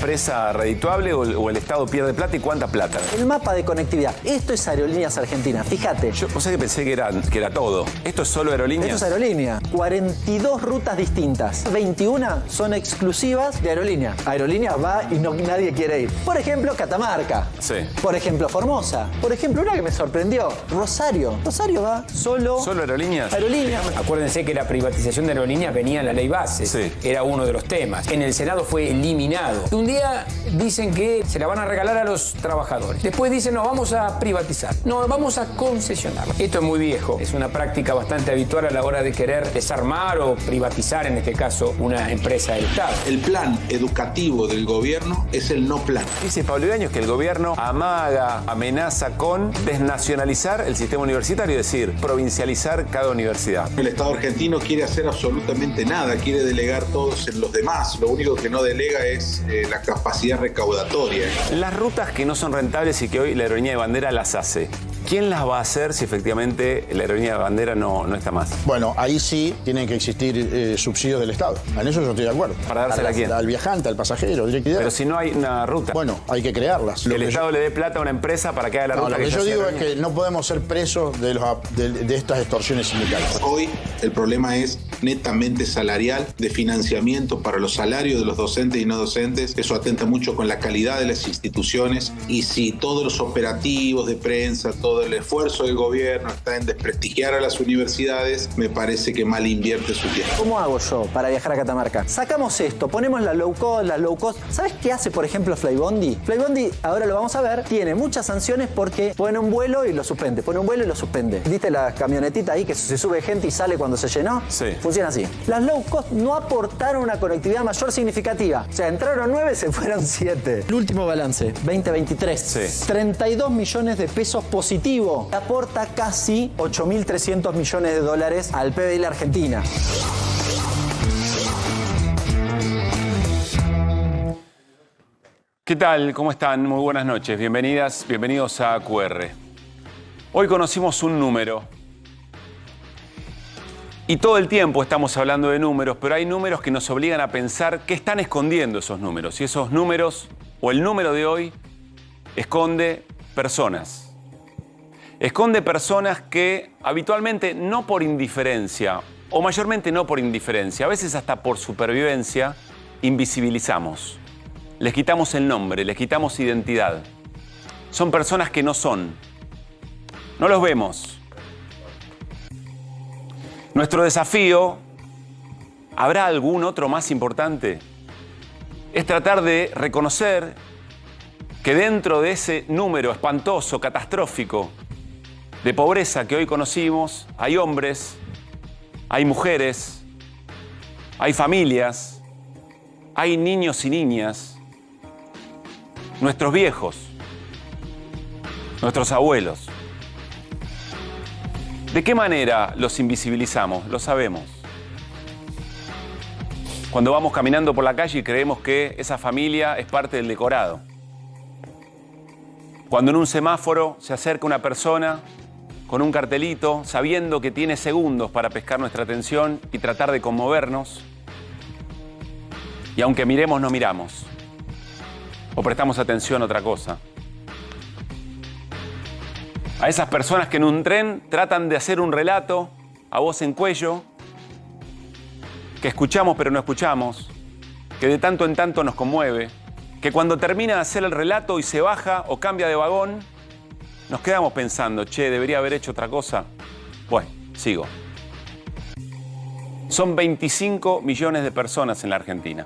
empresa redituable o el Estado pierde plata y cuánta plata? El mapa de conectividad. Esto es Aerolíneas Argentinas, fíjate. Vos sabés que pensé que era todo. ¿Esto es solo aerolíneas? Esto es Aerolínea. 42 rutas distintas. 21 son exclusivas de Aerolínea. Aerolínea va y nadie quiere ir. Por ejemplo, Catamarca. Sí. Por ejemplo, Formosa. Por ejemplo, una que me sorprendió, Rosario. Rosario va solo... ¿Solo aerolíneas? Aerolínea. Acuérdense que la privatización de aerolíneas venía en la ley base. Sí. Era uno de los temas. En el Senado fue eliminado. Un día dicen que se la van a regalar a los trabajadores. Después dicen, no, vamos a privatizar. No, vamos a concesionar. Esto es muy viejo. Es una práctica bastante habitual a la hora de querer desarmar o privatizar, en este caso, una empresa del Estado. El plan educativo del gobierno es el no plan. Dice Pablo Ibáñez que el gobierno amaga, amenaza con desnacionalizar el sistema universitario, es decir, provincializar cada universidad. El Estado argentino quiere hacer absolutamente nada, quiere delegar todos en los demás. Lo único que no delega es la capacidad recaudatoria. Las rutas que no son rentables y que hoy la aerolínea de bandera las hace, ¿quién las va a hacer si efectivamente la aerolínea de bandera no está más? Bueno, ahí sí tienen que existir subsidios del Estado. En eso yo estoy de acuerdo. ¿Para dársela a quién? Al viajante, al pasajero, directamente. Pero si no hay una ruta. Bueno, hay que crearlas. Que el Estado le dé plata a una empresa para que haga la ruta. Lo que yo digo es que no podemos ser presos de estas extorsiones sindicales. Hoy el problema es netamente salarial, de financiamiento para los salarios de los docentes y no docentes. Eso atenta mucho con la calidad de las instituciones, y si todos los operativos de prensa, todo el esfuerzo del gobierno está en desprestigiar a las universidades, me parece que mal invierte su tiempo. ¿Cómo hago yo para viajar a Catamarca? Sacamos esto, ponemos la low cost. ¿Sabes qué hace, por ejemplo, Flybondi? Flybondi, ahora lo vamos a ver, tiene muchas sanciones porque pone un vuelo y lo suspende, pone un vuelo y lo suspende. ¿Viste la camionetita ahí que se sube gente y sale cuando se llenó? Sí. Funciona así. Las low cost no aportaron una conectividad mayor significativa. O sea, entraron 9, se fueron 7. El último balance, 2023. Sí. 32 millones de pesos positivo. Aporta casi 8.300 millones de dólares al PBI de la Argentina. ¿Qué tal? ¿Cómo están? Muy buenas noches. Bienvenidos a QR. Hoy conocimos un número. Y todo el tiempo estamos hablando de números, pero hay números que nos obligan a pensar qué están escondiendo esos números. Y esos números, o el número de hoy, esconde personas. Esconde personas que habitualmente no por indiferencia, o mayormente no por indiferencia, a veces hasta por supervivencia, invisibilizamos. Les quitamos el nombre, les quitamos identidad. Son personas que no son. No los vemos. Nuestro desafío, ¿habrá algún otro más importante? Es tratar de reconocer que dentro de ese número espantoso, catastrófico, de pobreza que hoy conocimos, hay hombres, hay mujeres, hay familias, hay niños y niñas, nuestros viejos, nuestros abuelos. ¿De qué manera los invisibilizamos? Lo sabemos. Cuando vamos caminando por la calle y creemos que esa familia es parte del decorado. Cuando en un semáforo se acerca una persona con un cartelito, sabiendo que tiene segundos para pescar nuestra atención y tratar de conmovernos. Y aunque miremos, no miramos. O prestamos atención a otra cosa. A esas personas que en un tren tratan de hacer un relato a voz en cuello, que escuchamos pero no escuchamos, que de tanto en tanto nos conmueve, que cuando termina de hacer el relato y se baja o cambia de vagón, nos quedamos pensando, che, debería haber hecho otra cosa. Bueno, sigo. Son 25 millones de personas en la Argentina.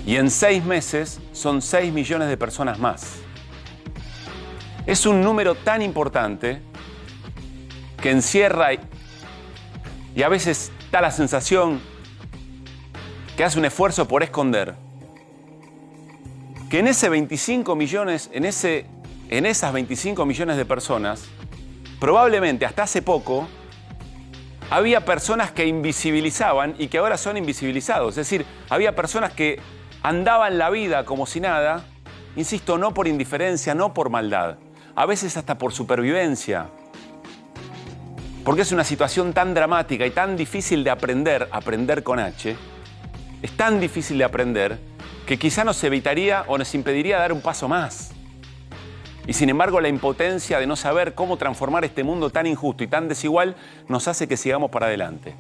Y en 6 meses son 6 millones de personas más. Es un número tan importante que encierra y a veces da la sensación que hace un esfuerzo por esconder que en ese 25 millones, en esas 25 millones de personas, probablemente hasta hace poco, había personas que invisibilizaban y que ahora son invisibilizados. Es decir, había personas que andaban la vida como si nada, insisto, no por indiferencia, no por maldad, a veces hasta por supervivencia. Porque es una situación tan dramática y tan difícil de aprender con H, es tan difícil de aprender, que quizá nos evitaría o nos impediría dar un paso más. Y sin embargo, la impotencia de no saber cómo transformar este mundo tan injusto y tan desigual nos hace que sigamos para adelante.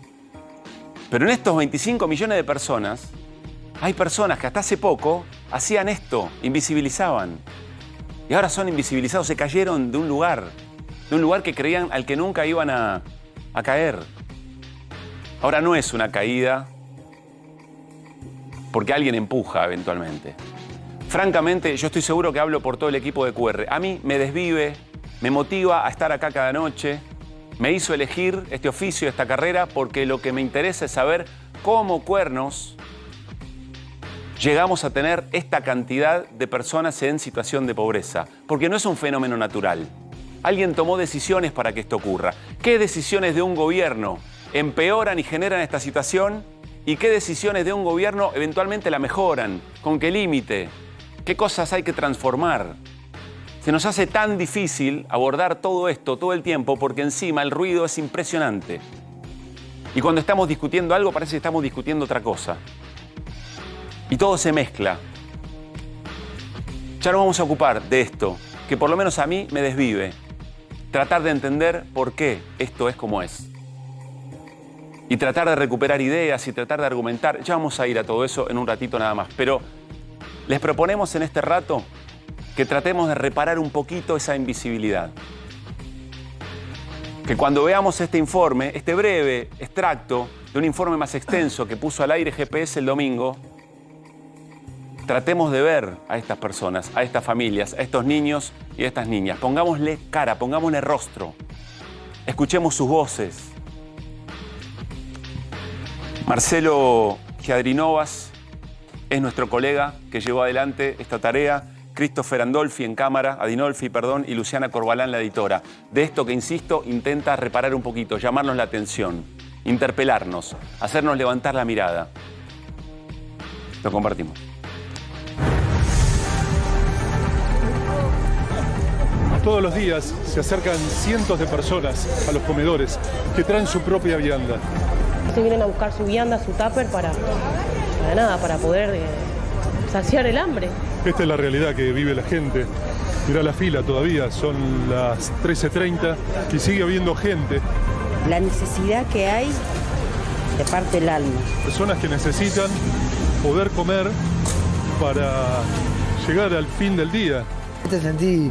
Pero en estos 25 millones de personas, hay personas que hasta hace poco hacían esto, invisibilizaban. Y ahora son invisibilizados, se cayeron de un lugar que creían al que nunca iban a caer. Ahora no es una caída porque alguien empuja eventualmente. Francamente, yo estoy seguro que hablo por todo el equipo de QR. A mí me desvive, me motiva a estar acá cada noche. Me hizo elegir este oficio, esta carrera, porque lo que me interesa es saber cómo Cuernos llegamos a tener esta cantidad de personas en situación de pobreza. Porque no es un fenómeno natural. Alguien tomó decisiones para que esto ocurra. ¿Qué decisiones de un gobierno empeoran y generan esta situación? ¿Y qué decisiones de un gobierno eventualmente la mejoran? ¿Con qué límite? ¿Qué cosas hay que transformar? Se nos hace tan difícil abordar todo esto todo el tiempo porque encima el ruido es impresionante. Y cuando estamos discutiendo algo parece que estamos discutiendo otra cosa. Y todo se mezcla. Ya nos vamos a ocupar de esto, que por lo menos a mí me desvive. Tratar de entender por qué esto es como es. Y tratar de recuperar ideas y tratar de argumentar. Ya vamos a ir a todo eso en un ratito nada más. Pero les proponemos en este rato que tratemos de reparar un poquito esa invisibilidad. Que cuando veamos este informe, este breve extracto de un informe más extenso que puso al aire GPS el domingo, tratemos de ver a estas personas, a estas familias, a estos niños y a estas niñas. Pongámosle cara, pongámosle rostro. Escuchemos sus voces. Marcelo Giadrinovas es nuestro colega que llevó adelante esta tarea. Christopher Adinolfi, y Luciana Corbalán, la editora. De esto que, insisto, intenta reparar un poquito, llamarnos la atención, interpelarnos, hacernos levantar la mirada. Lo compartimos. Todos los días se acercan cientos de personas a los comedores que traen su propia vianda. Se vienen a buscar su vianda, su tupper para poder saciar el hambre. Esta es la realidad que vive la gente. Mirá la fila todavía, son las 13:30 y sigue habiendo gente. La necesidad que hay de parte del alma. Personas que necesitan poder comer para llegar al fin del día. Te sentí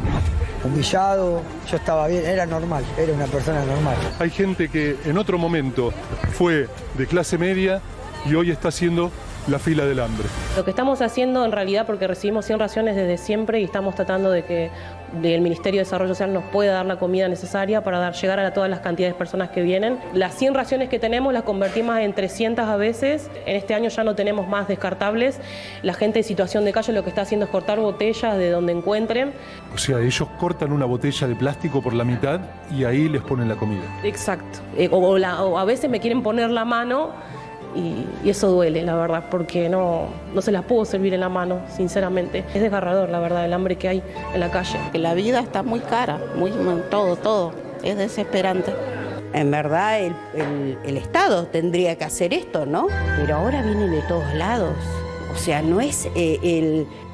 humillado, yo estaba bien, era normal, era una persona normal. Hay gente que en otro momento fue de clase media y hoy está haciendo la fila del hambre. Lo que estamos haciendo en realidad, porque recibimos 100 raciones desde siempre y estamos tratando de que el Ministerio de Desarrollo Social nos pueda dar la comida necesaria para llegar a todas las cantidades de personas que vienen. Las 100 raciones que tenemos las convertimos en 300 a veces. En este año ya no tenemos más descartables. La gente en situación de calle lo que está haciendo es cortar botellas de donde encuentren. O sea, ellos cortan una botella de plástico por la mitad y ahí les ponen la comida. Exacto. O a veces me quieren poner la mano. Y eso duele, la verdad, porque no se las puedo servir en la mano, sinceramente. Es desgarrador, la verdad, el hambre que hay en la calle. La vida está muy cara, todo. Es desesperante. En verdad, el Estado tendría que hacer esto, ¿no? Pero ahora vienen de todos lados. O sea, no es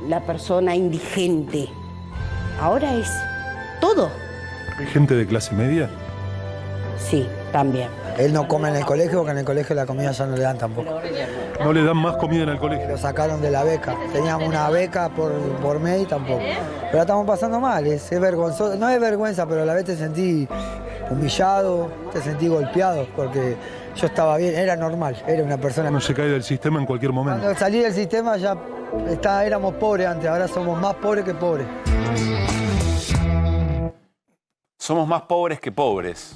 la persona indigente. Ahora es todo. ¿Hay gente de clase media? Sí, también. Él no come en el colegio porque en el colegio la comida ya no le dan tampoco. ¿No le dan más comida en el colegio? Lo sacaron de la beca. Teníamos una beca por mes y tampoco. Pero la estamos pasando mal, es vergonzoso. No es vergüenza, pero a la vez te sentí humillado, te sentí golpeado porque yo estaba bien, era normal, era una persona. No se cae del sistema en cualquier momento. Cuando salí del sistema ya éramos pobres antes, ahora somos más pobres que pobres. Somos más pobres que pobres.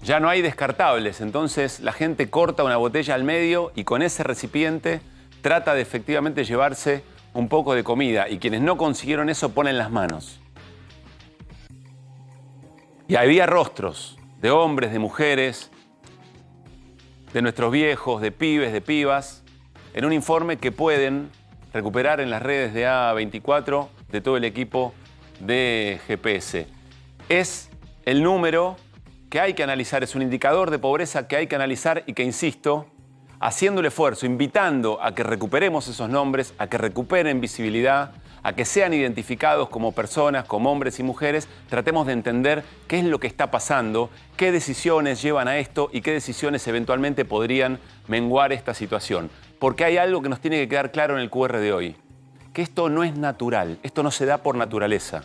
Ya no hay descartables, entonces la gente corta una botella al medio y con ese recipiente trata de efectivamente llevarse un poco de comida. Y quienes no consiguieron eso ponen las manos. Y había rostros de hombres, de mujeres, de nuestros viejos, de pibes, de pibas, en un informe que pueden recuperar en las redes de A24 de todo el equipo de GPS. Es el número que hay que analizar, es un indicador de pobreza que hay que analizar y que, insisto, haciendo el esfuerzo, invitando a que recuperemos esos nombres, a que recuperen visibilidad, a que sean identificados como personas, como hombres y mujeres, tratemos de entender qué es lo que está pasando, qué decisiones llevan a esto y qué decisiones eventualmente podrían menguar esta situación. Porque hay algo que nos tiene que quedar claro en el QR de hoy, que esto no es natural, esto no se da por naturaleza.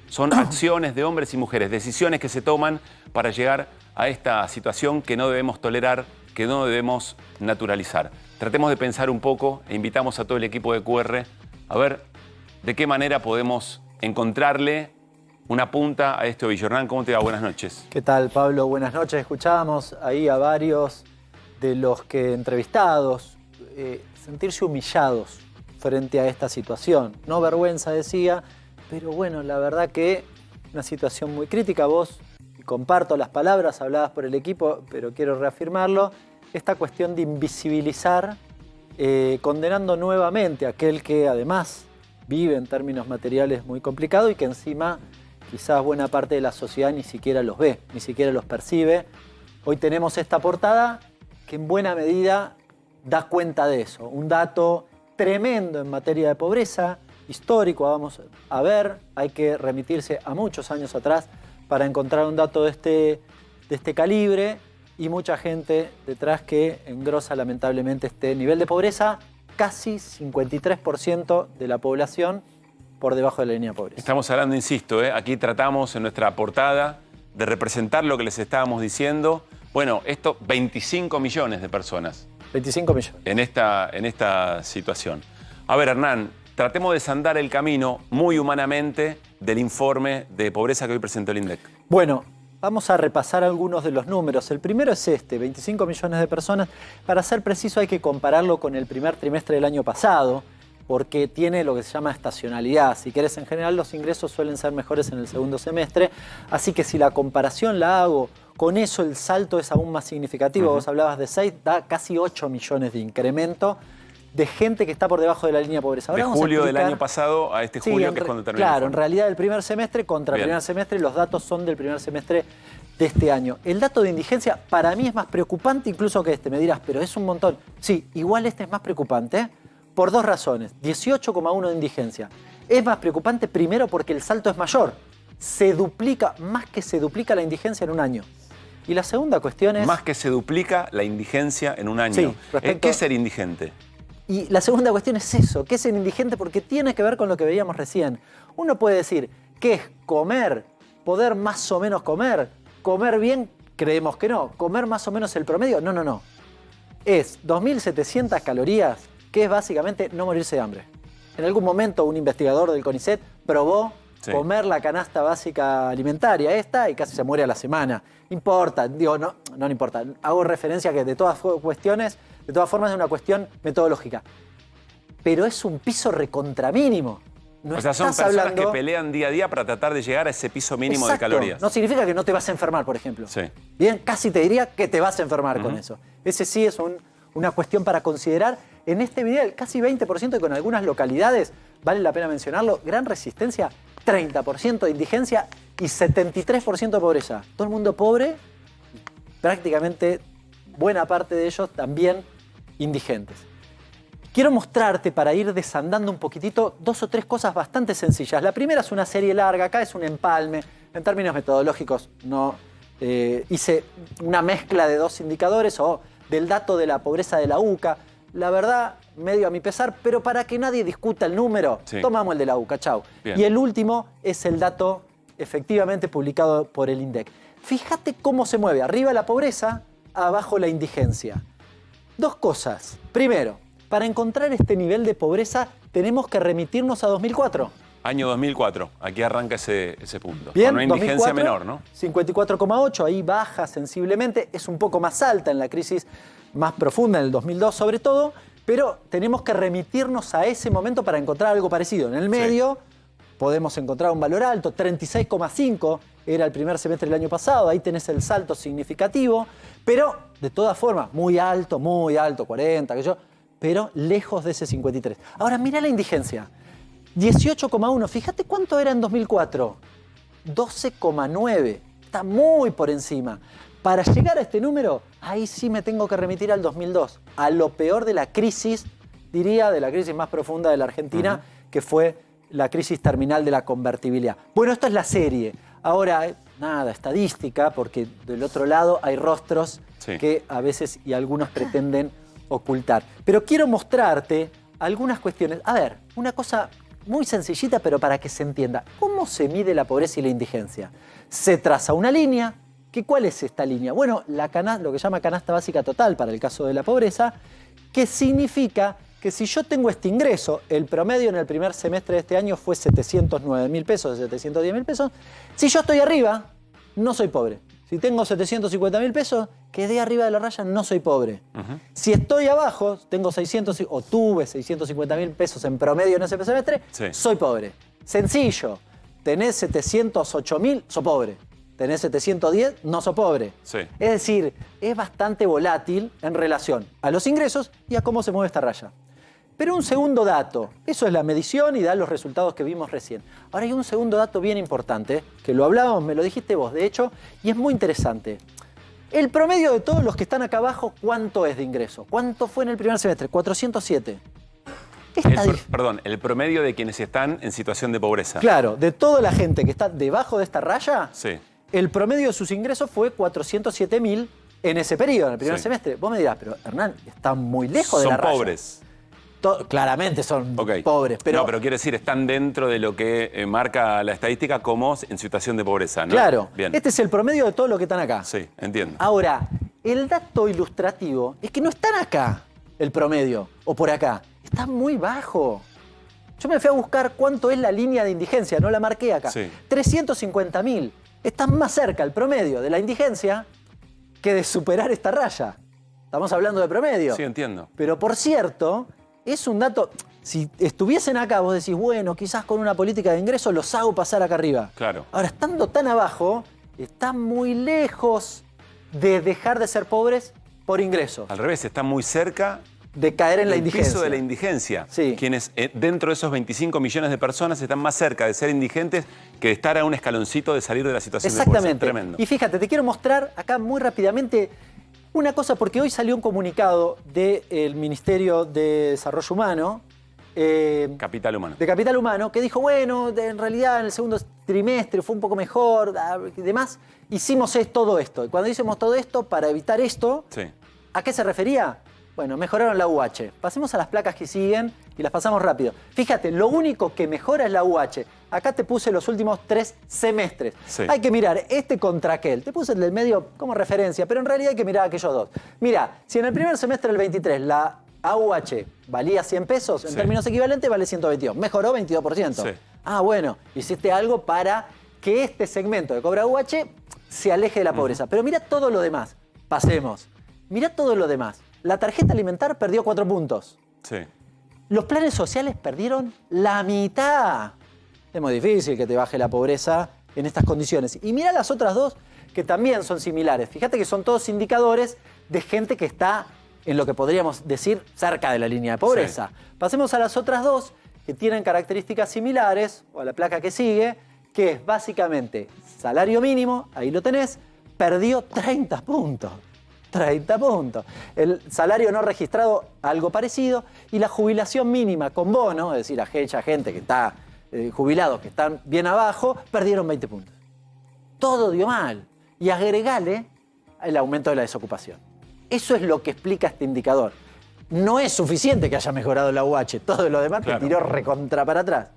Son acciones de hombres y mujeres, decisiones que se toman para llegar a esta situación que no debemos tolerar, que no debemos naturalizar. Tratemos de pensar un poco e invitamos a todo el equipo de QR a ver de qué manera podemos encontrarle una punta a este ovillo. Hernán, ¿cómo te va? Buenas noches. ¿Qué tal, Pablo? Buenas noches. Escuchábamos ahí a varios de los que entrevistados sentirse humillados frente a esta situación. No vergüenza, decía, pero bueno, la verdad que una situación muy crítica. Vos, y comparto las palabras habladas por el equipo, pero quiero reafirmarlo, esta cuestión de invisibilizar, condenando nuevamente a aquel que además vive en términos materiales muy complicados y que encima quizás buena parte de la sociedad ni siquiera los ve, ni siquiera los percibe. Hoy tenemos esta portada que en buena medida da cuenta de eso. Un dato tremendo en materia de pobreza, histórico, vamos a ver, hay que remitirse a muchos años atrás para encontrar un dato de este calibre y mucha gente detrás que engrosa lamentablemente este nivel de pobreza. Casi 53% de la población por debajo de la línea de pobreza. Estamos hablando, insisto, aquí tratamos en nuestra portada de representar lo que les estábamos diciendo. Bueno, esto, 25 millones de personas. 25 millones. En esta situación. A ver, Hernán, tratemos de desandar el camino muy humanamente del informe de pobreza que hoy presentó el INDEC. Bueno, vamos a repasar algunos de los números. El primero es 25 millones de personas. Para ser preciso hay que compararlo con el primer trimestre del año pasado, porque tiene lo que se llama estacionalidad. Si querés, en general los ingresos suelen ser mejores en el segundo semestre, así que si la comparación la hago con eso, el salto es aún más significativo. Vos hablabas de 6, da casi 8 millones de incremento de gente que está por debajo de la línea de pobreza. Ahora de julio del año pasado a este julio, que es cuando terminó. Claro, en realidad el primer semestre contra el primer semestre, los datos son del primer semestre de este año. El dato de indigencia para mí es más preocupante incluso que este. Me dirás, pero es un montón. Sí, igual este es más preocupante, por dos razones. 18,1 de indigencia. Es más preocupante primero porque el salto es mayor. Se duplica, más que se duplica la indigencia en un año. Y la segunda cuestión es... Más que se duplica la indigencia en un año. Sí, ¿Qué es ser indigente? Y la segunda cuestión es eso, ¿qué es ser indigente? Porque tiene que ver con lo que veíamos recién. Uno puede decir, ¿qué es comer? ¿Poder más o menos comer? ¿Comer bien? Creemos que no. ¿Comer más o menos el promedio? No, no, no. Es 2.700 calorías, que es básicamente no morirse de hambre. En algún momento un investigador del CONICET probó comer la canasta básica alimentaria esta y casi se muere a la semana. No importa, digo, no importa. Hago referencia a que de todas formas es una cuestión metodológica. Pero es un piso recontramínimo. No, o sea, son personas que pelean día a día para tratar de llegar a ese piso mínimo de calorías. No significa que no te vas a enfermar, por ejemplo. Sí. Bien, casi te diría que te vas a enfermar con eso. Ese sí es una cuestión para considerar. En este video, el casi 20% y con algunas localidades, vale la pena mencionarlo, gran resistencia, 30% de indigencia y 73% de pobreza. Todo el mundo pobre, prácticamente buena parte de ellos también indigentes. Quiero mostrarte, para ir desandando un poquitito, dos o tres cosas bastante sencillas. La primera es una serie larga, acá es un empalme. En términos metodológicos no hice una mezcla de dos indicadores o del dato de la pobreza de la UCA. La verdad, medio a mi pesar, pero para que nadie discuta el número, tomamos el de la UCA, chau. Bien. Y el último es el dato efectivamente publicado por el INDEC. Fíjate cómo se mueve. Arriba la pobreza, abajo la indigencia. Dos cosas. Primero, para encontrar este nivel de pobreza tenemos que remitirnos a 2004. Año 2004, aquí arranca ese punto. Bien, con una indigencia 2004, menor, ¿no? 54,8, ahí baja sensiblemente, es un poco más alta en la crisis más profunda, en el 2002 sobre todo, pero tenemos que remitirnos a ese momento para encontrar algo parecido. En el medio podemos encontrar un valor alto, 36,5 era el primer semestre del año pasado, ahí tenés el salto significativo, pero de todas formas, muy alto, 40, pero lejos de ese 53. Ahora, mira la indigencia. 18,1, fíjate cuánto era en 2004. 12,9, está muy por encima. Para llegar a este número, ahí sí me tengo que remitir al 2002, a lo peor de la crisis, diría, de la crisis más profunda de la Argentina, que fue la crisis terminal de la convertibilidad. Bueno, esto es la serie. Ahora, nada, estadística, porque del otro lado hay rostros que a veces y algunos pretenden ocultar. Pero quiero mostrarte algunas cuestiones. A ver, una cosa muy sencillita, pero para que se entienda. ¿Cómo se mide la pobreza y la indigencia? Se traza una línea. ¿Cuál es esta línea? Bueno, lo que se llama canasta básica total para el caso de la pobreza, que significa que si yo tengo este ingreso, el promedio en el primer semestre de este año fue 709.000 pesos, 710.000 pesos. Si yo estoy arriba, no soy pobre. Si tengo 750.000 pesos, quedé arriba de la raya, no soy pobre. Si estoy abajo, tengo 600 o tuve 650.000 pesos en promedio en ese semestre, soy pobre. Sencillo. Tenés 708.000, sos pobre. Tenés 710, no sos pobre. Es decir, es bastante volátil en relación a los ingresos y a cómo se mueve esta raya. Pero un segundo dato, eso es la medición y da los resultados que vimos recién. Ahora hay un segundo dato bien importante, que lo hablábamos, me lo dijiste vos, de hecho, y es muy interesante. El promedio de todos los que están acá abajo, ¿cuánto es de ingreso? ¿Cuánto fue en el primer semestre? 407. Perdón, el promedio de quienes están en situación de pobreza. Claro, de toda la gente que está debajo de esta raya, el promedio de sus ingresos fue 407.000 en ese periodo, en el primer semestre. Vos me dirás, pero Hernán, están muy lejos de la raya. Son pobres. Claramente son pobres. Pero... No, pero quiero decir, están dentro de lo que marca la estadística como en situación de pobreza, ¿no? Claro. Bien. Este es el promedio de todos los que están acá. Sí, entiendo. Ahora, el dato ilustrativo es que no están acá el promedio, o por acá. Está muy bajo. Yo me fui a buscar cuánto es la línea de indigencia, no la marqué acá. 350.000. Están más cerca el promedio de la indigencia que de superar esta raya. Estamos hablando de promedio. Sí, entiendo. Pero por cierto, es un dato... Si estuviesen acá, vos decís, bueno, quizás con una política de ingresos los hago pasar acá arriba. Claro. Ahora, estando tan abajo, están muy lejos de dejar de ser pobres por ingresos. Al revés, están muy cerca de caer en la indigencia. El piso de la indigencia. Sí. Quienes dentro de esos 25 millones de personas están más cerca de ser indigentes que de estar a un escaloncito de salir de la situación de pobreza. Exactamente. Tremendo. Y fíjate, te quiero mostrar acá muy rápidamente una cosa, porque hoy salió un comunicado del Ministerio de Desarrollo Humano. Capital Humano. De Capital Humano, que dijo, bueno, en realidad en el segundo trimestre fue un poco mejor y demás. Hicimos todo esto. Y cuando hicimos todo esto, para evitar esto, ¿a qué se refería? Bueno, mejoraron la UH. Pasemos a las placas que siguen y las pasamos rápido. Fíjate, lo único que mejora es la UH. Acá te puse los últimos 3 semestres. Hay que mirar este contra aquel. Te puse el del medio como referencia, pero en realidad hay que mirar aquellos dos. Mira, si en el primer semestre del 23 la AUH valía 100 pesos, en términos equivalentes vale 122. Mejoró 22%. Ah, bueno, hiciste algo para que este segmento que cobra AUH se aleje de la pobreza. Pero mira todo lo demás. Pasemos. Mira todo lo demás. La tarjeta alimentar perdió 4 puntos. Los planes sociales perdieron la mitad. Es muy difícil que te baje la pobreza en estas condiciones. Y mira las otras dos que también son similares. Fíjate que son todos indicadores de gente que está en lo que podríamos decir cerca de la línea de pobreza. Pasemos a las otras dos que tienen características similares, o a la placa que sigue, que es básicamente salario mínimo, ahí lo tenés, perdió 30 puntos. 30 puntos. El salario no registrado, algo parecido, y la jubilación mínima con bono, es decir, aquella gente que está jubilados, que están bien abajo, perdieron 20 puntos. Todo dio mal. Y agregale el aumento de la desocupación. Eso es lo que explica este indicador. No es suficiente que haya mejorado la UH, todo lo demás te tiró recontra para atrás.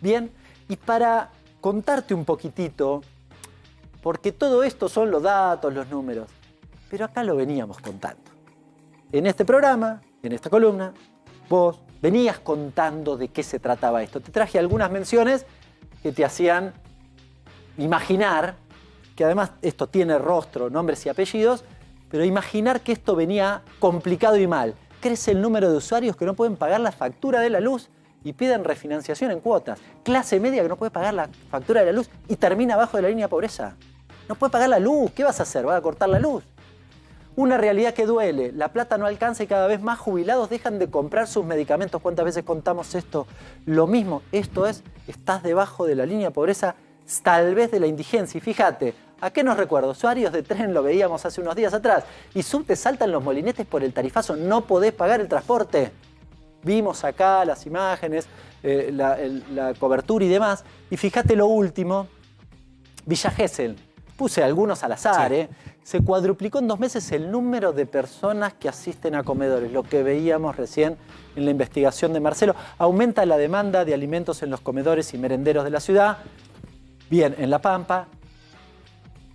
Bien, y para contarte un poquitito, porque todo esto son los datos, los números, pero acá lo veníamos contando. En este programa, en esta columna, vos venías contando de qué se trataba esto. Te traje algunas menciones que te hacían imaginar, que además esto tiene rostro, nombres y apellidos, pero imaginar que esto venía complicado y mal. Crece el número de usuarios que no pueden pagar la factura de la luz y piden refinanciación en cuotas. Clase media que no puede pagar la factura de la luz y termina abajo de la línea de pobreza. No puede pagar la luz. ¿Qué vas a hacer? ¿Vas a cortar la luz? Una realidad que duele. La plata no alcanza y cada vez más jubilados dejan de comprar sus medicamentos. ¿Cuántas veces contamos esto? Lo mismo. Esto es, estás debajo de la línea de pobreza, tal vez de la indigencia. Y fíjate, ¿A qué nos recuerdo? Usuarios de tren, lo veíamos hace unos días atrás. Y subte saltan los molinetes por el tarifazo. No podés pagar el transporte. Vimos acá las imágenes, la cobertura y demás. Y fíjate lo último. Villa Gesell. Puse algunos al azar, sí. Se cuadruplicó en 2 meses el número de personas que asisten a comedores. Lo que veíamos recién en la investigación de Marcelo. Aumenta la demanda de alimentos en los comedores y merenderos de la ciudad. Bien, en La Pampa.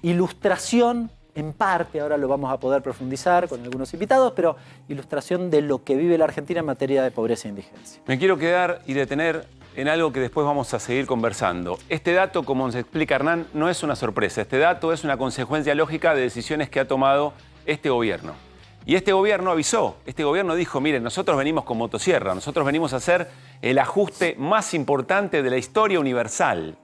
Ilustración, en parte, ahora lo vamos a poder profundizar con algunos invitados, pero ilustración de lo que vive la Argentina en materia de pobreza e indigencia. Me quiero quedar y detener en algo que después vamos a seguir conversando. Este dato, como nos explica Hernán, no es una sorpresa. Este dato es una consecuencia lógica de decisiones que ha tomado este gobierno. Y este gobierno avisó, este gobierno dijo, miren, nosotros venimos con motosierra, nosotros venimos a hacer el ajuste más importante de la historia universal.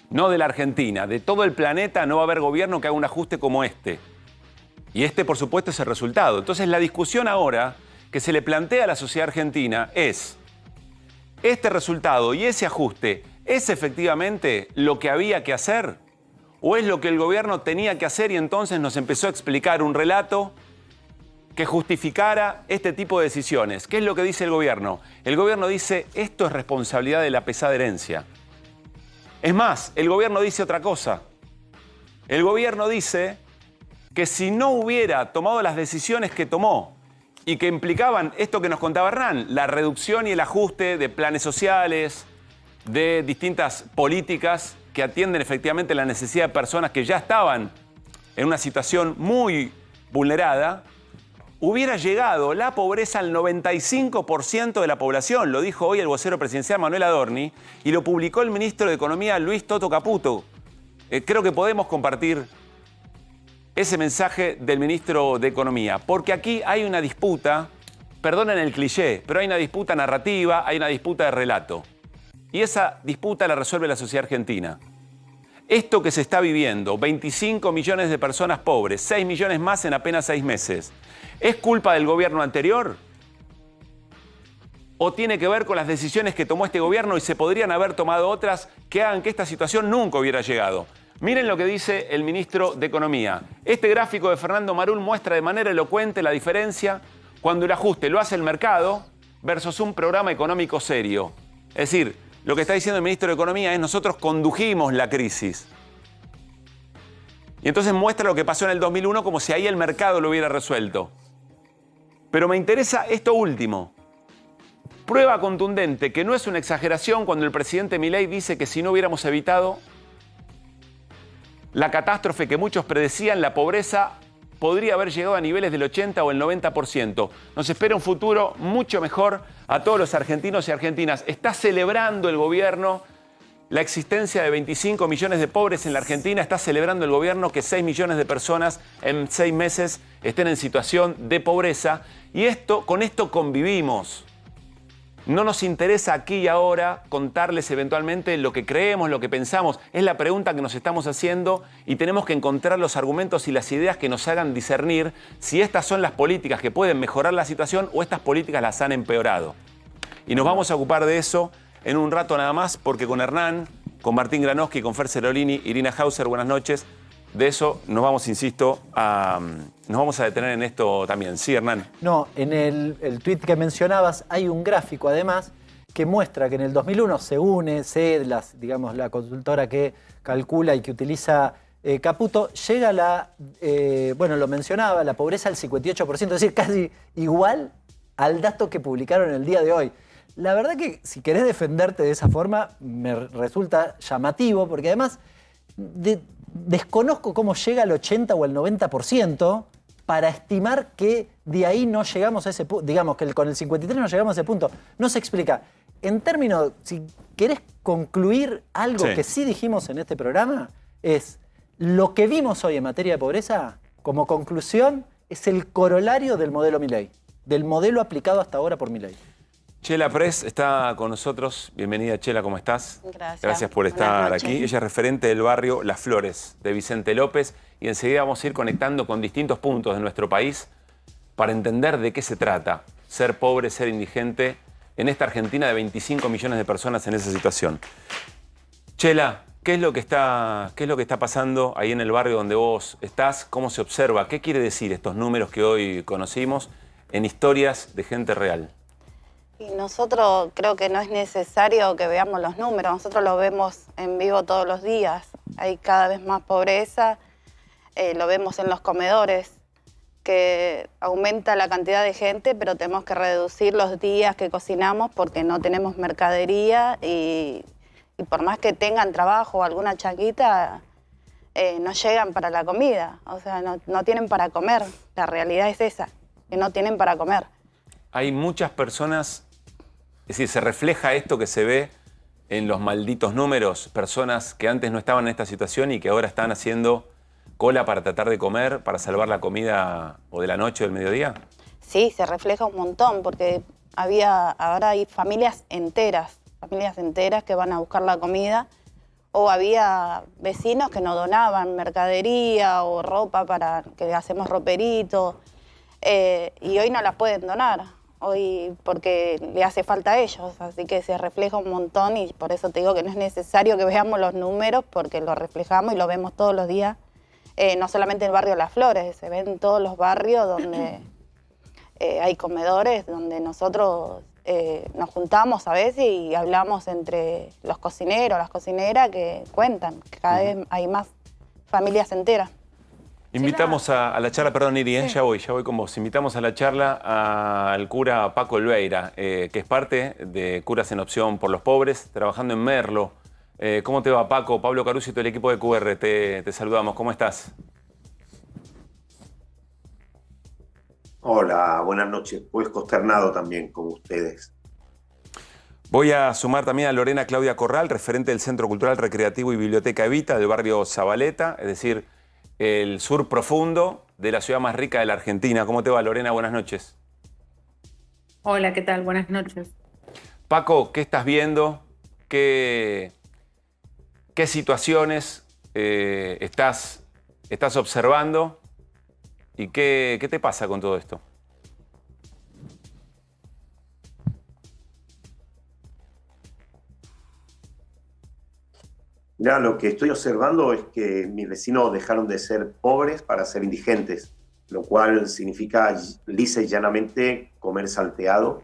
No de la Argentina, de todo el planeta no va a haber gobierno que haga un ajuste como este. Y este, por supuesto, es el resultado. Entonces, la discusión ahora que se le plantea a la sociedad argentina es, ¿este resultado y ese ajuste es efectivamente lo que había que hacer? ¿O es lo que el gobierno tenía que hacer y entonces nos empezó a explicar un relato que justificara este tipo de decisiones? ¿Qué es lo que dice el gobierno? El gobierno dice, esto es responsabilidad de la pesada herencia. Es más, el gobierno dice otra cosa. El gobierno dice que si no hubiera tomado las decisiones que tomó y que implicaban esto que nos contaba Hernán, la reducción y el ajuste de planes sociales, de distintas políticas que atienden efectivamente la necesidad de personas que ya estaban en una situación muy vulnerada, hubiera llegado la pobreza al 95% de la población. Lo dijo hoy el vocero presidencial Manuel Adorni y lo publicó el ministro de Economía Luis Toto Caputo. Creo que podemos compartir ese mensaje del ministro de Economía, porque aquí hay una disputa, perdonen el cliché, pero hay una disputa narrativa, hay una disputa de relato. Y esa disputa la resuelve la sociedad argentina. Esto que se está viviendo, 25 millones de personas pobres, 6 millones más en apenas 6 meses, ¿es culpa del gobierno anterior? ¿O tiene que ver con las decisiones que tomó este gobierno y se podrían haber tomado otras que hagan que esta situación nunca hubiera llegado? Miren lo que dice el ministro de Economía. Este gráfico de Fernando Marul muestra de manera elocuente la diferencia cuando el ajuste lo hace el mercado versus un programa económico serio. Es decir, lo que está diciendo el ministro de Economía es nosotros condujimos la crisis. Y entonces muestra lo que pasó en el 2001 como si ahí el mercado lo hubiera resuelto. Pero me interesa esto último. Prueba contundente que no es una exageración cuando el presidente Milei dice que si no hubiéramos evitado la catástrofe que muchos predecían, la pobreza podría haber llegado a niveles del 80 o el 90%. Nos espera un futuro mucho mejor a todos los argentinos y argentinas. Está celebrando el gobierno la existencia de 25 millones de pobres en la Argentina. Está celebrando el gobierno que 6 millones de personas en 6 meses estén en situación de pobreza. Y con esto convivimos. No nos interesa aquí y ahora contarles eventualmente lo que creemos, lo que pensamos. Es la pregunta que nos estamos haciendo y tenemos que encontrar los argumentos y las ideas que nos hagan discernir si estas son las políticas que pueden mejorar la situación o estas políticas las han empeorado. Y nos vamos a ocupar de eso en un rato nada más, porque con Hernán, con Martín Granowski, con Fer Cerolini, Irina Hauser, buenas noches. De eso nos vamos, insisto, nos vamos a detener en esto también. Sí, Hernán. No, en el tuit que mencionabas hay un gráfico, además, que muestra que en el 2001, según la consultora que calcula y que utiliza Caputo, llega lo mencionaba, la pobreza al 58%, es decir, casi igual al dato que publicaron el día de hoy. La verdad que si querés defenderte de esa forma, me resulta llamativo, porque además desconozco cómo llega al 80 o al 90% para estimar que de ahí no llegamos a ese punto. Digamos que con el 53 no llegamos a ese punto. No se explica. En términos, si querés concluir algo que sí dijimos en este programa, es lo que vimos hoy en materia de pobreza, como conclusión, es el corolario del modelo Milei, del modelo aplicado hasta ahora por Milei. Chela Press está con nosotros. Bienvenida, Chela, ¿cómo estás? Gracias. Gracias por estar aquí. Ella es referente del barrio Las Flores, de Vicente López, y enseguida vamos a ir conectando con distintos puntos de nuestro país para entender de qué se trata ser pobre, ser indigente en esta Argentina de 25 millones de personas en esa situación. Chela, ¿Qué es lo que está pasando ahí en el barrio donde vos estás? ¿Cómo se observa? ¿Qué quiere decir estos números que hoy conocimos en historias de gente real? Y nosotros creo que no es necesario que veamos los números, nosotros lo vemos en vivo todos los días. Hay cada vez más pobreza, lo vemos en los comedores, que aumenta la cantidad de gente, pero tenemos que reducir los días que cocinamos porque no tenemos mercadería y por más que tengan trabajo o alguna changuita, no llegan para la comida. O sea, no tienen para comer. La realidad es esa, que no tienen para comer. Hay muchas personas, es decir, se refleja esto que se ve en los malditos números, personas que antes no estaban en esta situación y que ahora están haciendo cola para tratar de comer, para salvar la comida o de la noche o del mediodía. Sí, se refleja un montón, porque ahora hay familias enteras que van a buscar la comida, o había vecinos que nos donaban mercadería o ropa para que hacemos roperito, y hoy no la pueden donar, hoy porque le hace falta a ellos, así que se refleja un montón y por eso te digo que no es necesario que veamos los números porque lo reflejamos y lo vemos todos los días, no solamente en el barrio Las Flores, se ven en todos los barrios donde hay comedores, donde nosotros nos juntamos a veces y hablamos entre los cocineros, las cocineras que cuentan, que cada vez hay más familias enteras. Invitamos a la charla, perdón Iri, ya voy con vos. Invitamos a la charla al cura Paco Olveira, que es parte de Curas en Opción por los Pobres, trabajando en Merlo. ¿Cómo te va, Paco? Pablo Caruso y todo el equipo de QR, te saludamos. ¿Cómo estás? Hola, buenas noches. Pues consternado también con ustedes. Voy a sumar también a Lorena Claudia Corral, referente del Centro Cultural Recreativo y Biblioteca Evita del barrio Zabaleta, es decir, el sur profundo de la ciudad más rica de la Argentina. ¿Cómo te va, Lorena? Buenas noches. Hola, ¿qué tal? Buenas noches. Paco, ¿qué estás viendo? ¿Qué situaciones estás observando? ¿Y qué te pasa con todo esto? Mira, lo que estoy observando es que mis vecinos dejaron de ser pobres para ser indigentes, lo cual significa lisa y llanamente comer salteado.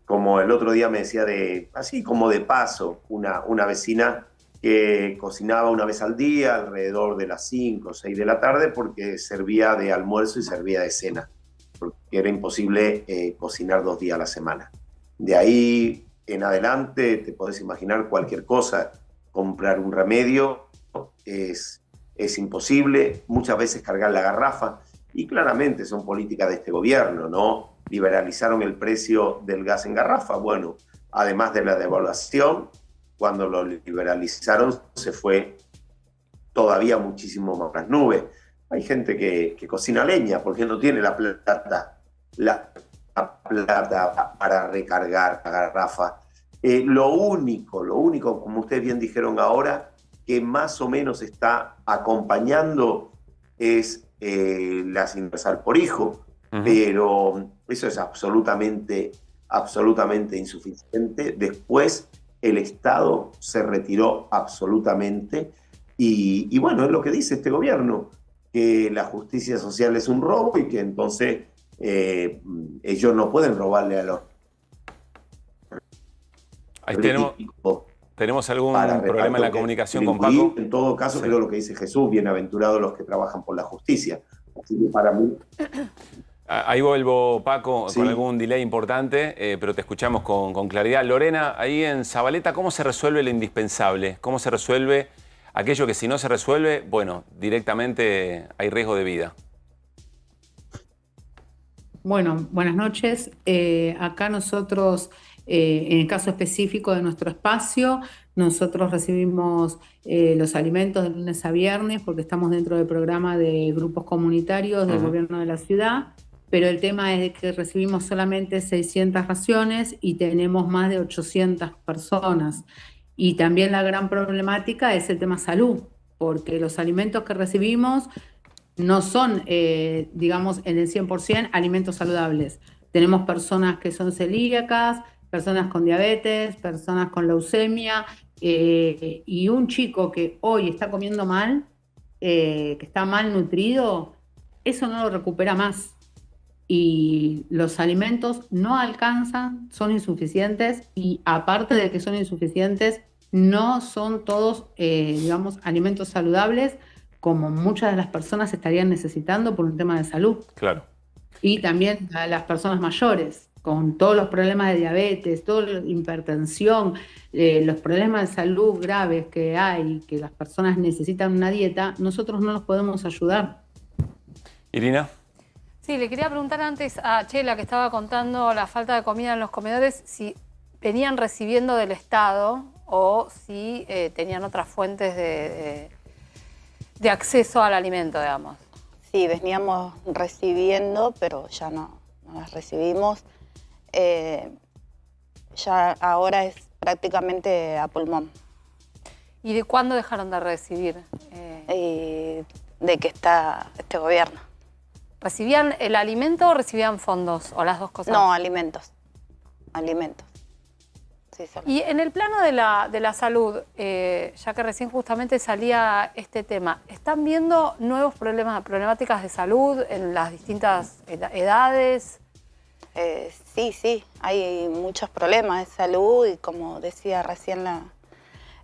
Como el otro día me decía, así como de paso, una vecina que cocinaba una vez al día, alrededor de las 5 o 6 de la tarde, porque servía de almuerzo y servía de cena, porque era imposible cocinar 2 días a la semana. De ahí en adelante te podés imaginar cualquier cosa. Comprar un remedio es imposible, muchas veces cargar la garrafa, y claramente son políticas de este gobierno, ¿no? Liberalizaron el precio del gas en garrafa. Bueno, además de la devaluación, cuando lo liberalizaron se fue todavía muchísimo más las nubes. Hay gente que cocina leña porque no tiene la plata para recargar la garrafa. Lo único, como ustedes bien dijeron ahora, que más o menos está acompañando es la universal por hijo, pero eso es absolutamente insuficiente. Después el Estado se retiró absolutamente y bueno, es lo que dice este gobierno, que la justicia social es un robo y que entonces ellos no pueden robarle a los... Ahí tenemos algún problema en la comunicación con Paco. En todo caso, creo lo que dice Jesús, bienaventurados los que trabajan por la justicia. Así que para mí... Ahí vuelvo, Paco, con algún delay importante, pero te escuchamos con claridad. Lorena, ahí en Zabaleta, ¿cómo se resuelve lo indispensable? ¿Cómo se resuelve aquello que si no se resuelve, bueno, directamente hay riesgo de vida? Bueno, buenas noches. Acá nosotros, en el caso específico de nuestro espacio, nosotros recibimos los alimentos de lunes a viernes porque estamos dentro del programa de grupos comunitarios del gobierno de la ciudad. Pero el tema es que recibimos solamente 600 raciones y tenemos más de 800 personas. Y también la gran problemática es el tema salud, porque los alimentos que recibimos no son, digamos, en el 100% alimentos saludables. Tenemos personas que son celíacas, personas con diabetes, personas con leucemia, y un chico que hoy está comiendo mal, que está mal nutrido, eso no lo recupera más. Y los alimentos no alcanzan, son insuficientes, y aparte de que son insuficientes, no son todos, digamos, alimentos saludables como muchas de las personas estarían necesitando por un tema de salud. Claro. Y también a las personas mayores, con todos los problemas de diabetes, toda la hipertensión, los problemas de salud graves que hay, que las personas necesitan una dieta, nosotros no los podemos ayudar. Irina. Sí, le quería preguntar antes a Chela, que estaba contando la falta de comida en los comedores, si venían recibiendo del Estado o si tenían otras fuentes de acceso al alimento, digamos. Sí, veníamos recibiendo, pero ya no las recibimos. Ya ahora es prácticamente a pulmón. ¿Y de cuándo dejaron de recibir? De que está este gobierno. ¿Recibían el alimento o recibían fondos? ¿O las dos cosas? No, alimentos. Alimentos. Sí, y en el plano de la salud, ya que recién justamente salía este tema, ¿están viendo nuevos problemáticas de salud en las distintas edades? Sí, hay muchos problemas de salud y como decía recién,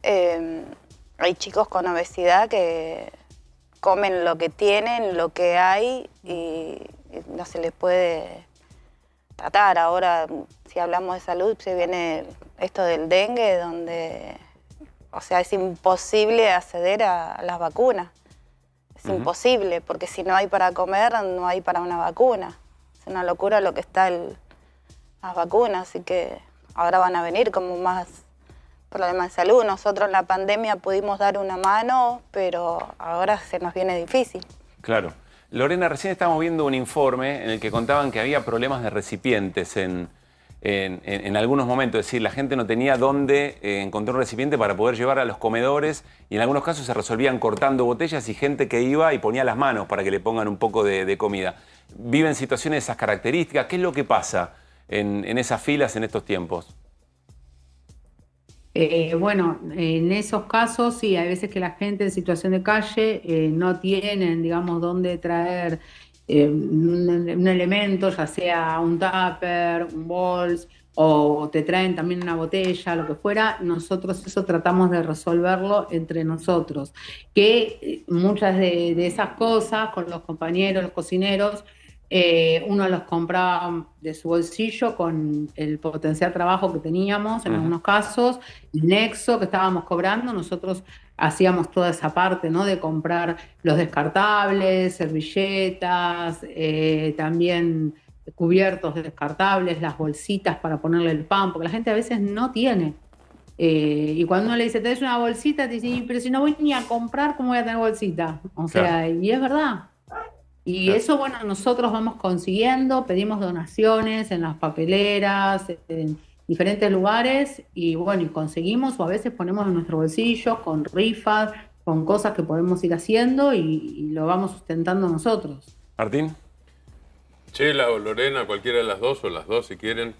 hay chicos con obesidad que comen lo que tienen, lo que hay y no se les puede tratar. Ahora, si hablamos de salud, se viene esto del dengue, donde, o sea, es imposible acceder a las vacunas. Es imposible, porque si no hay para comer, no hay para una vacuna. Es una locura lo que está las vacunas, así que ahora van a venir como más problemas de salud. Nosotros en la pandemia pudimos dar una mano, pero ahora se nos viene difícil. Claro. Lorena, recién estábamos viendo un informe en el que contaban que había problemas de recipientes en algunos momentos. Es decir, la gente no tenía dónde encontrar un recipiente para poder llevar a los comedores y en algunos casos se resolvían cortando botellas y gente que iba y ponía las manos para que le pongan un poco de comida. ¿Viven situaciones de esas características? ¿Qué es lo que pasa en esas filas en estos tiempos? Bueno, en esos casos sí, hay veces que la gente en situación de calle no tienen, digamos, dónde traer un elemento, ya sea un tupper, un bols, o te traen también una botella, lo que fuera. Nosotros eso tratamos de resolverlo entre nosotros. Que muchas de esas cosas con los compañeros, los cocineros, uno los compraba de su bolsillo con el potencial trabajo que teníamos en algunos casos, el nexo que estábamos cobrando, nosotros hacíamos toda esa parte, ¿no? De comprar los descartables, servilletas, también cubiertos descartables, las bolsitas para ponerle el pan, porque la gente a veces no tiene. Y cuando uno le dice, ¿tenés una bolsita? Te dice, pero si no voy ni a comprar, ¿cómo voy a tener bolsita? O sea, y es verdad. Y eso, bueno, nosotros vamos consiguiendo, pedimos donaciones en las papeleras, en diferentes lugares, y bueno, y conseguimos, o a veces ponemos en nuestro bolsillo con rifas, con cosas que podemos ir haciendo y lo vamos sustentando nosotros. Martín. Chela o Lorena, cualquiera de las dos, o las dos si quieren.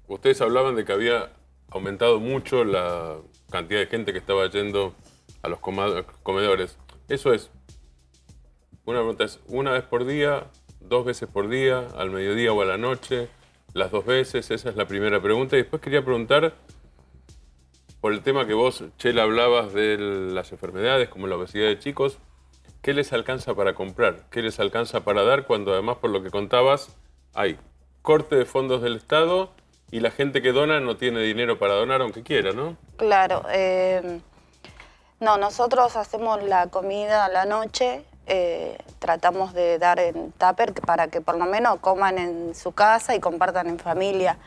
Ustedes hablaban de que había aumentado mucho la cantidad de gente que estaba yendo a los comedores. Eso es. Una pregunta es, ¿una vez por día, 2 veces por día, al mediodía o a la noche, las 2 veces? Esa es la primera pregunta. Y después quería preguntar por el tema que vos, Chela, hablabas de las enfermedades, como la obesidad de chicos. ¿Qué les alcanza para comprar? ¿Qué les alcanza para dar cuando además, por lo que contabas, hay corte de fondos del Estado y la gente que dona no tiene dinero para donar aunque quiera, ¿no? Claro. No, nosotros hacemos la comida a la noche. Tratamos de dar en tupper para que por lo menos coman en su casa y compartan en familia.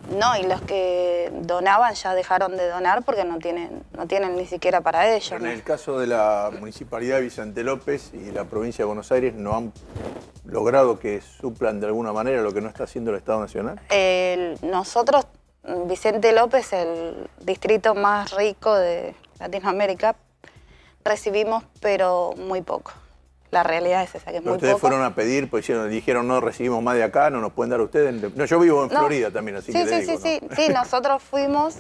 No, y los que donaban ya dejaron de donar porque no tienen ni siquiera para ellos. En el caso de la Municipalidad de Vicente López y la Provincia de Buenos Aires, ¿no han logrado que suplan de alguna manera lo que no está haciendo el Estado Nacional? Nosotros, Vicente López, el distrito más rico de Latinoamérica, recibimos, pero muy poco. La realidad es esa, que es Pero muy ustedes poco. fueron a pedir, pues dijeron no recibimos más de acá, no nos pueden dar ustedes. No, yo vivo en No. Florida también, así Sí, que le sí, digo, sí, ¿no? sí, sí, nosotros fuimos,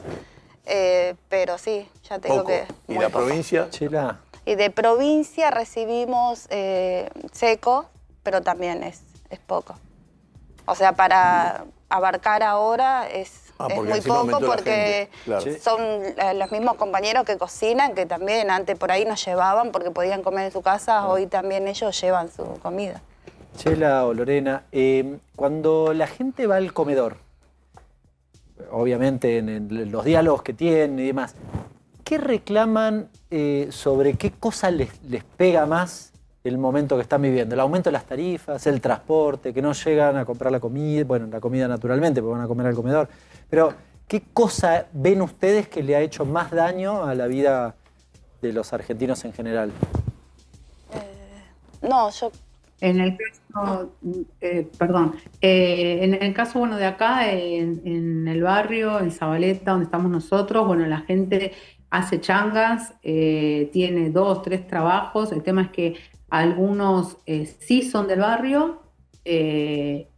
pero sí, ya te digo Poco. que ¿Y muy la poco. provincia? Chela. Y de provincia recibimos seco, pero también es poco. O sea, para abarcar ahora es porque muy encima poco aumentó la porque gente, claro. Sí. son los mismos compañeros que cocinan, que también antes por ahí nos llevaban porque podían comer en su casa, hoy también ellos llevan su comida. Chela o Lorena, cuando la gente va al comedor, obviamente en los diálogos que tienen y demás, ¿qué reclaman sobre qué cosa les pega más el momento que están viviendo? ¿El aumento de las tarifas, el transporte, que no llegan a comprar la comida? Bueno, la comida naturalmente, porque van a comer al comedor. Pero, ¿qué cosa ven ustedes que le ha hecho más daño a la vida de los argentinos en general? No, yo... En el caso, en el caso, bueno, de acá, en el barrio, en Zabaleta, donde estamos nosotros, bueno, la gente hace changas, tiene 2, 3 trabajos. El tema es que algunos sí son del barrio,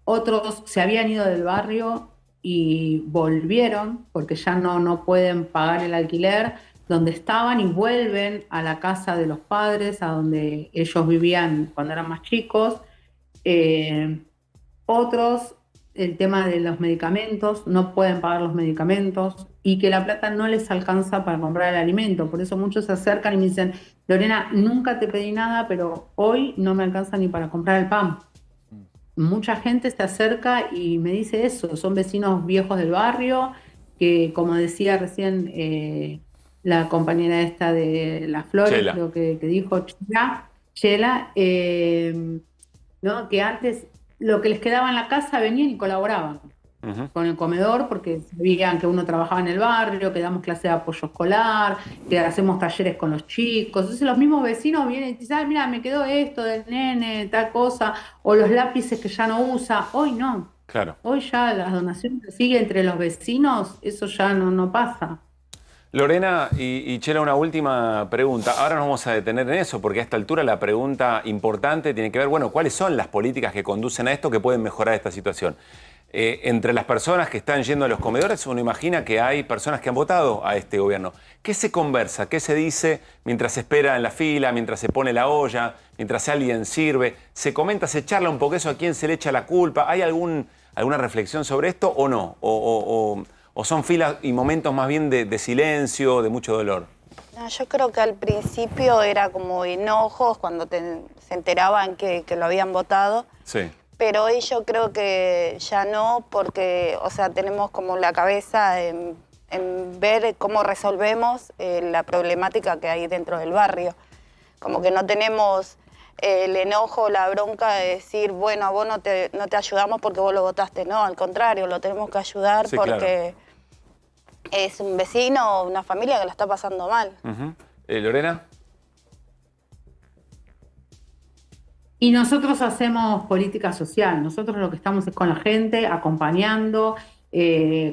otros se habían ido del barrio y volvieron porque ya no pueden pagar el alquiler donde estaban y vuelven a la casa de los padres, a donde ellos vivían cuando eran más chicos. Otros, el tema de los medicamentos, no pueden pagar los medicamentos y que la plata no les alcanza para comprar el alimento. Por eso muchos se acercan y me dicen, Lorena, nunca te pedí nada, pero hoy no me alcanza ni para comprar el pan. Mucha gente se acerca y me dice eso, son vecinos viejos del barrio, que como decía recién la compañera esta de Las Flores, Chela. creo que dijo Chela, ¿no? Que antes lo que les quedaba en la casa venían y colaboraban con el comedor porque sabían que uno trabajaba en el barrio, que damos clase de apoyo escolar, que hacemos talleres con los chicos. Entonces los mismos vecinos vienen y dicen, ay, mira, me quedó esto del nene, tal cosa, o los lápices que ya no usa. Hoy no. Claro. Hoy ya las donaciones que siguen entre los vecinos, eso ya no pasa. Lorena y Chela, una última pregunta. Ahora nos vamos a detener en eso, porque a esta altura la pregunta importante tiene que ver, bueno, ¿cuáles son las políticas que conducen a esto que pueden mejorar esta situación? Entre las personas que están yendo a los comedores, uno imagina que hay personas que han votado a este gobierno. ¿Qué se conversa? ¿Qué se dice mientras se espera en la fila, mientras se pone la olla, mientras alguien sirve? ¿Se comenta, se charla un poco eso, a quién se le echa la culpa? ¿Hay alguna reflexión sobre esto o no? ¿O son filas y momentos más bien de silencio, de mucho dolor? No, yo creo que al principio era como enojos cuando se enteraban que lo habían votado. Sí. Pero hoy yo creo que ya no, porque, o sea, tenemos como la cabeza en ver cómo resolvemos la problemática que hay dentro del barrio. Como que no tenemos el enojo, la bronca de decir, bueno, a vos no te ayudamos porque vos lo votaste. No, al contrario, lo tenemos que ayudar porque es un vecino o una familia que la está pasando mal. ¿Lorena? Y nosotros hacemos política social, nosotros lo que estamos es con la gente, acompañando,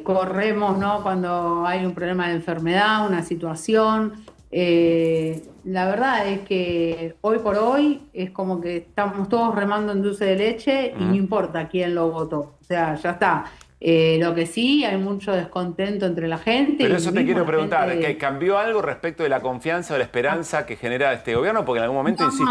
corremos, ¿no? Cuando hay un problema de enfermedad, una situación. La verdad es que hoy por hoy es como que estamos todos remando en dulce de leche y no importa quién lo votó, o sea, ya está. Lo que sí, hay mucho descontento entre la gente. Pero eso te quiero preguntar, ¿que cambió algo respecto de la confianza o la esperanza que genera este gobierno? Porque en algún momento, insisto...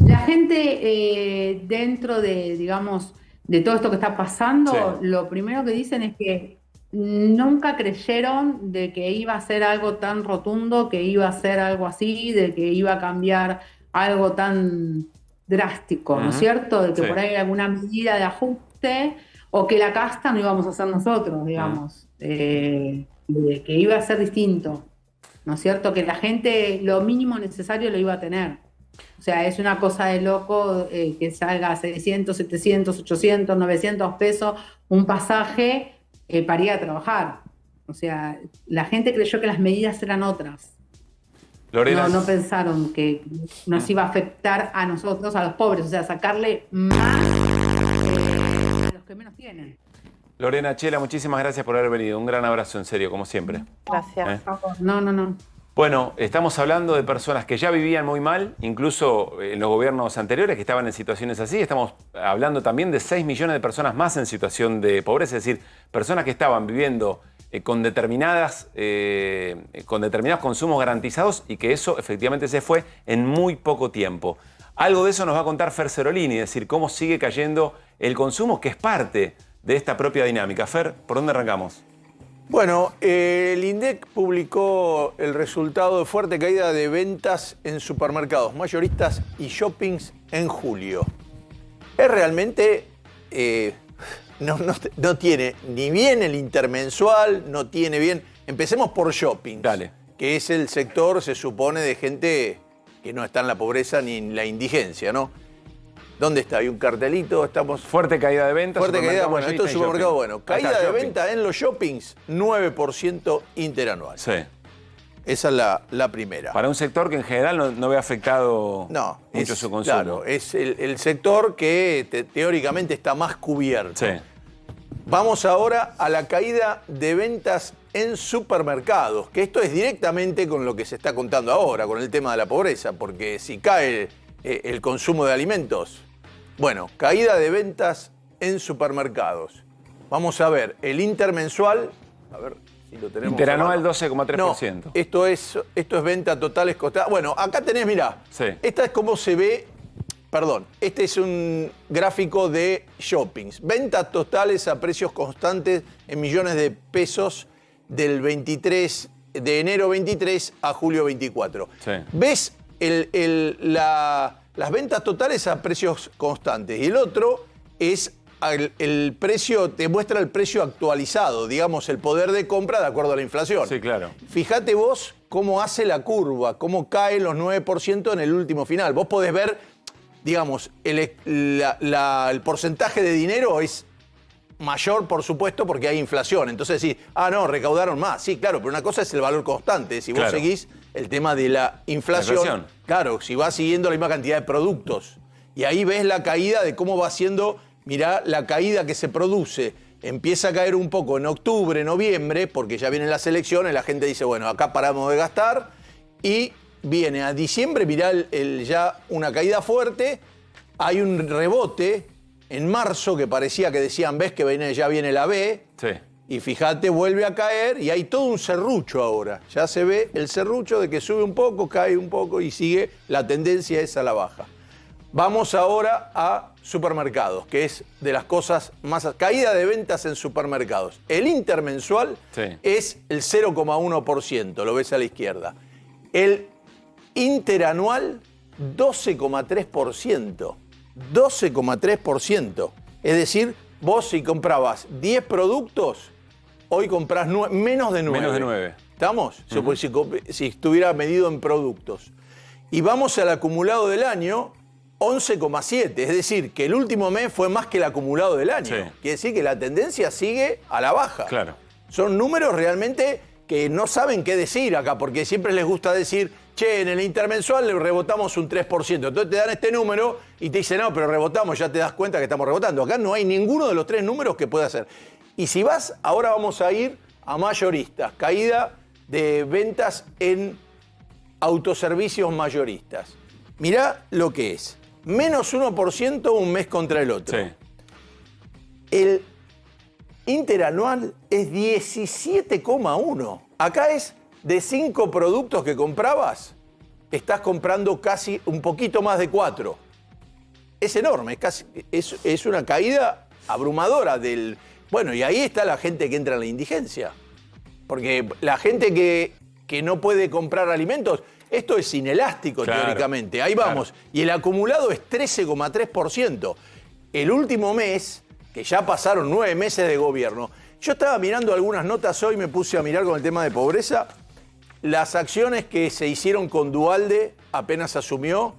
La gente dentro de, digamos, de todo esto que está pasando, lo primero que dicen es que nunca creyeron de que iba a ser algo tan rotundo, que iba a ser algo así, de que iba a cambiar algo tan drástico, ¿no es cierto? De que por ahí hay alguna medida de ajuste o que la casta no íbamos a hacer nosotros, digamos, de que iba a ser distinto, ¿no es cierto? Que la gente lo mínimo necesario lo iba a tener. O sea, es una cosa de loco que salga a 600, 700, 800, 900 pesos un pasaje para ir a trabajar. O sea, la gente creyó que las medidas eran otras. Lorena. No pensaron que nos iba a afectar a nosotros, a los pobres. O sea, sacarle más a los que menos tienen. Lorena, Chela, muchísimas gracias por haber venido. Un gran abrazo, en serio, como siempre. Gracias. No. Bueno, estamos hablando de personas que ya vivían muy mal, incluso en los gobiernos anteriores que estaban en situaciones así. Estamos hablando también de 6 millones de personas más en situación de pobreza, es decir, personas que estaban viviendo con determinados consumos garantizados y que eso efectivamente se fue en muy poco tiempo. Algo de eso nos va a contar Fer Cerolini, es decir, cómo sigue cayendo el consumo, que es parte de esta propia dinámica. Fer, ¿por dónde arrancamos? Bueno, el INDEC publicó el resultado de fuerte caída de ventas en supermercados, mayoristas y shoppings en julio. Es realmente, no tiene ni bien el intermensual, no tiene bien. Empecemos por shopping, que es el sector, se supone, de gente que no está en la pobreza ni en la indigencia, ¿no? ¿Dónde está? Hay un cartelito, estamos... Fuerte caída de ventas. Fuerte caída, bueno, esto es supermercado, bueno. Caída de venta en los shoppings, 9% interanual. Sí. Esa es la primera. Para un sector que en general no ve afectado mucho su consumo. Claro, es el sector que teóricamente está más cubierto. Sí. Vamos ahora a la caída de ventas en supermercados, que esto es directamente con lo que se está contando ahora, con el tema de la pobreza, porque si cae el consumo de alimentos. Bueno, caída de ventas en supermercados. Vamos a ver, el intermensual, a ver si lo tenemos. Interanual 12,3%. No, esto es venta totales costadas. Bueno, acá tenés, mirá, esta es cómo se ve, este es un gráfico de shoppings. Ventas totales a precios constantes en millones de pesos del 23, de enero 23 a julio 24. Sí. ¿Ves las ventas totales a precios constantes? Y el otro es el precio, te muestra el precio actualizado, digamos, el poder de compra de acuerdo a la inflación. Sí, claro. Fíjate vos cómo hace la curva, cómo caen los 9% en el último final. Vos podés ver, digamos, el porcentaje de dinero es mayor, por supuesto, porque hay inflación. Entonces decís, no, recaudaron más. Sí, claro, pero una cosa es el valor constante. Si vos seguís el tema de la inflación, claro, si vas siguiendo la misma cantidad de productos. Y ahí ves la caída de cómo va siendo, mirá, la caída que se produce. Empieza a caer un poco en octubre, noviembre, porque ya vienen las elecciones, la gente dice, bueno, acá paramos de gastar. Y viene a diciembre, mirá ya una caída fuerte, hay un rebote en marzo que parecía que decían, ves que ya viene la B. Sí. Y fíjate, vuelve a caer y hay todo un serrucho ahora. Ya se ve el serrucho de que sube un poco, cae un poco y sigue, la tendencia es a la baja. Vamos ahora a supermercados, que es de las cosas más... Caída de ventas en supermercados. El intermensual es el 0,1%, lo ves a la izquierda. El interanual, 12,3%. 12,3%. Es decir, vos si comprabas 10 productos, hoy comprás menos de 9. Menos de 9. ¿Estamos? Si estuviera medido en productos. Y vamos al acumulado del año, 11,7. Es decir, que el último mes fue más que el acumulado del año. Quiere decir que la tendencia sigue a la baja. Claro. Son números realmente que no saben qué decir acá, porque siempre les gusta decir, che, en el intermensual le rebotamos un 3%. Entonces te dan este número y te dicen, no, pero rebotamos, ya te das cuenta que estamos rebotando. Acá no hay ninguno de los 3 números que pueda hacer. Y si vas, ahora vamos a ir a mayoristas. Caída de ventas en autoservicios mayoristas. Mirá lo que es. Menos 1% un mes contra el otro. Sí. El interanual es 17,1. Acá es de 5 productos que comprabas, estás comprando casi un poquito más de 4. Es enorme, es una caída abrumadora del... Bueno, y ahí está la gente que entra en la indigencia. Porque la gente que no puede comprar alimentos, esto es inelástico teóricamente. Ahí vamos. Claro. Y el acumulado es 13,3%. El último mes, que ya pasaron 9 meses de gobierno, yo estaba mirando algunas notas hoy, me puse a mirar con el tema de pobreza, las acciones que se hicieron con Duhalde apenas asumió,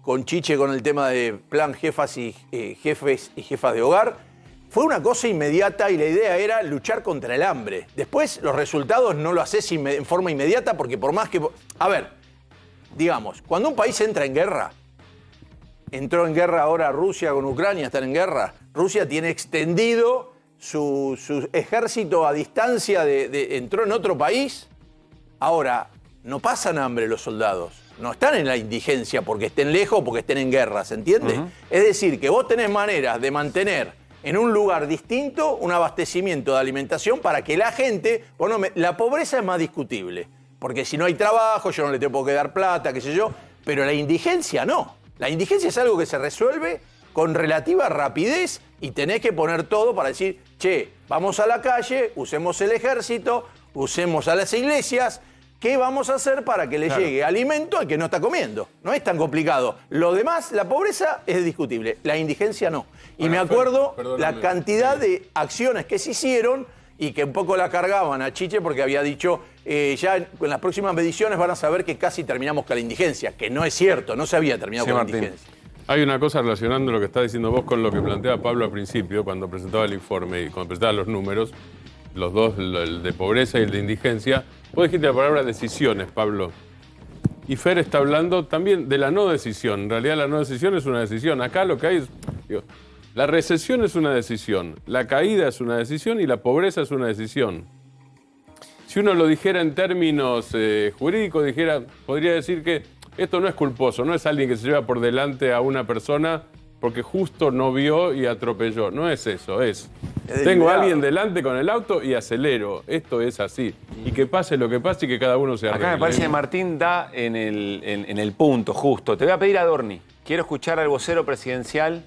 con Chiche con el tema de plan jefes y jefas de hogar, fue una cosa inmediata y la idea era luchar contra el hambre. Después los resultados no lo haces en forma inmediata porque por más que... A ver, digamos, cuando un país entra en guerra, entró en guerra ahora Rusia con Ucrania, están en guerra, Rusia tiene extendido su ejército a distancia, entró en otro país. Ahora, no pasan hambre los soldados. No están en la indigencia porque estén lejos o porque estén en guerra, ¿se entiende? Es decir, que vos tenés maneras de mantener en un lugar distinto un abastecimiento de alimentación para que la gente... Bueno, la pobreza es más discutible, porque si no hay trabajo, yo no le tengo que dar plata, qué sé yo, pero la indigencia no. La indigencia es algo que se resuelve con relativa rapidez y tenés que poner todo para decir, che, vamos a la calle, usemos el ejército, usemos a las iglesias... ¿Qué vamos a hacer para que le llegue alimento al que no está comiendo? No es tan complicado. Lo demás, la pobreza es discutible, la indigencia no. Y me acuerdo la cantidad de acciones que se hicieron y que un poco la cargaban a Chiche porque había dicho, ya en las próximas mediciones van a saber que casi terminamos con la indigencia, que no es cierto, no se había terminado con la indigencia. Hay una cosa relacionando lo que está diciendo vos con lo que plantea Pablo al principio, cuando presentaba el informe y cuando presentaba los números, los dos, el de pobreza y el de indigencia. Vos dijiste la palabra decisiones, Pablo. Y Fer está hablando también de la no decisión. En realidad la no decisión es una decisión. Acá lo que hay es... Digo, la recesión es una decisión, la caída es una decisión y la pobreza es una decisión. Si uno lo dijera en términos jurídicos, podría decir que esto no es culposo, no es alguien que se lleva por delante a una persona porque justo no vio y atropelló. No es eso, es tengo a alguien delante con el auto y acelero. Esto es así. Y que pase lo que pase y que cada uno se arregle. Acá me parece que Martín da en el punto justo. Te voy a pedir a Adorni. Quiero escuchar al vocero presidencial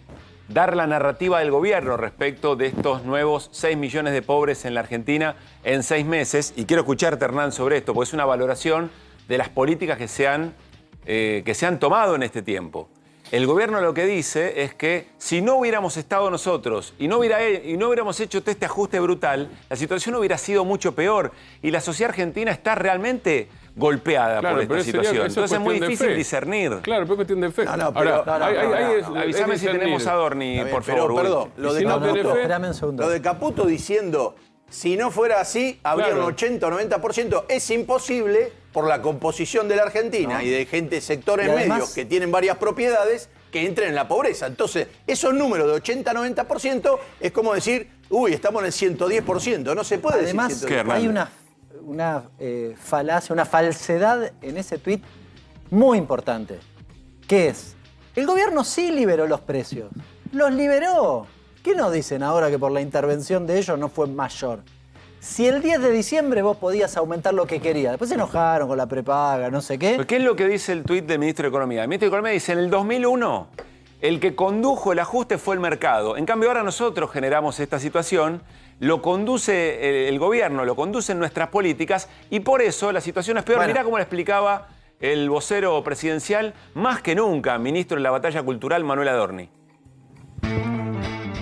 dar la narrativa del gobierno respecto de estos nuevos 6 millones de pobres en la Argentina en 6 meses. Y quiero escucharte, Hernán, sobre esto, porque es una valoración de las políticas que se han tomado en este tiempo. El gobierno lo que dice es que si no hubiéramos estado nosotros y no hubiéramos hecho todo este ajuste brutal, la situación hubiera sido mucho peor y la sociedad argentina está realmente golpeada por esta situación. Entonces es muy difícil discernir. Claro, pero es cuestión de fe. Avísame si tenemos a Adorni, por favor. Perdón, lo de Caputo diciendo, si no fuera así, habría un 80 o 90%. Es imposible por la composición de la Argentina y de sectores medios que tienen varias propiedades que entren en la pobreza. Entonces, esos números de 80-90% es como decir, uy, estamos en el 110%. No se puede además, decir 110%. Hay una falacia, una falsedad en ese tuit muy importante, que es, el gobierno sí liberó los precios. Los liberó. ¿Qué nos dicen ahora que por la intervención de ellos no fue mayor? Si el 10 de diciembre vos podías aumentar lo que querías, después se enojaron con la prepaga, no sé qué. ¿Qué es lo que dice el tuit del ministro de Economía? El ministro de Economía dice, en el 2001, el que condujo el ajuste fue el mercado. En cambio, ahora nosotros generamos esta situación, lo conduce el gobierno, lo conducen nuestras políticas, y por eso la situación es peor. Bueno. Mirá cómo le explicaba el vocero presidencial, más que nunca, ministro de la batalla cultural, Manuel Adorni.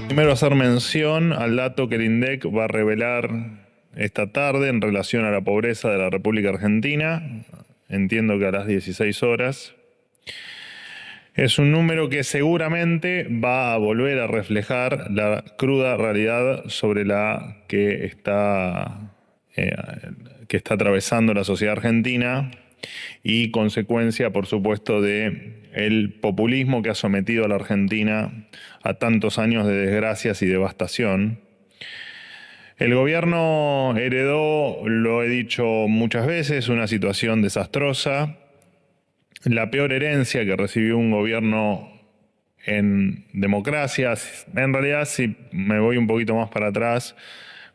Primero hacer mención al dato que el INDEC va a revelar esta tarde en relación a la pobreza de la República Argentina. Entiendo que a las 16 horas. Es un número que seguramente va a volver a reflejar la cruda realidad sobre la que está atravesando la sociedad argentina y consecuencia, por supuesto, de el populismo que ha sometido a la Argentina a tantos años de desgracias y devastación. El gobierno heredó, lo he dicho muchas veces, una situación desastrosa. La peor herencia que recibió un gobierno en democracia, en realidad, si me voy un poquito más para atrás,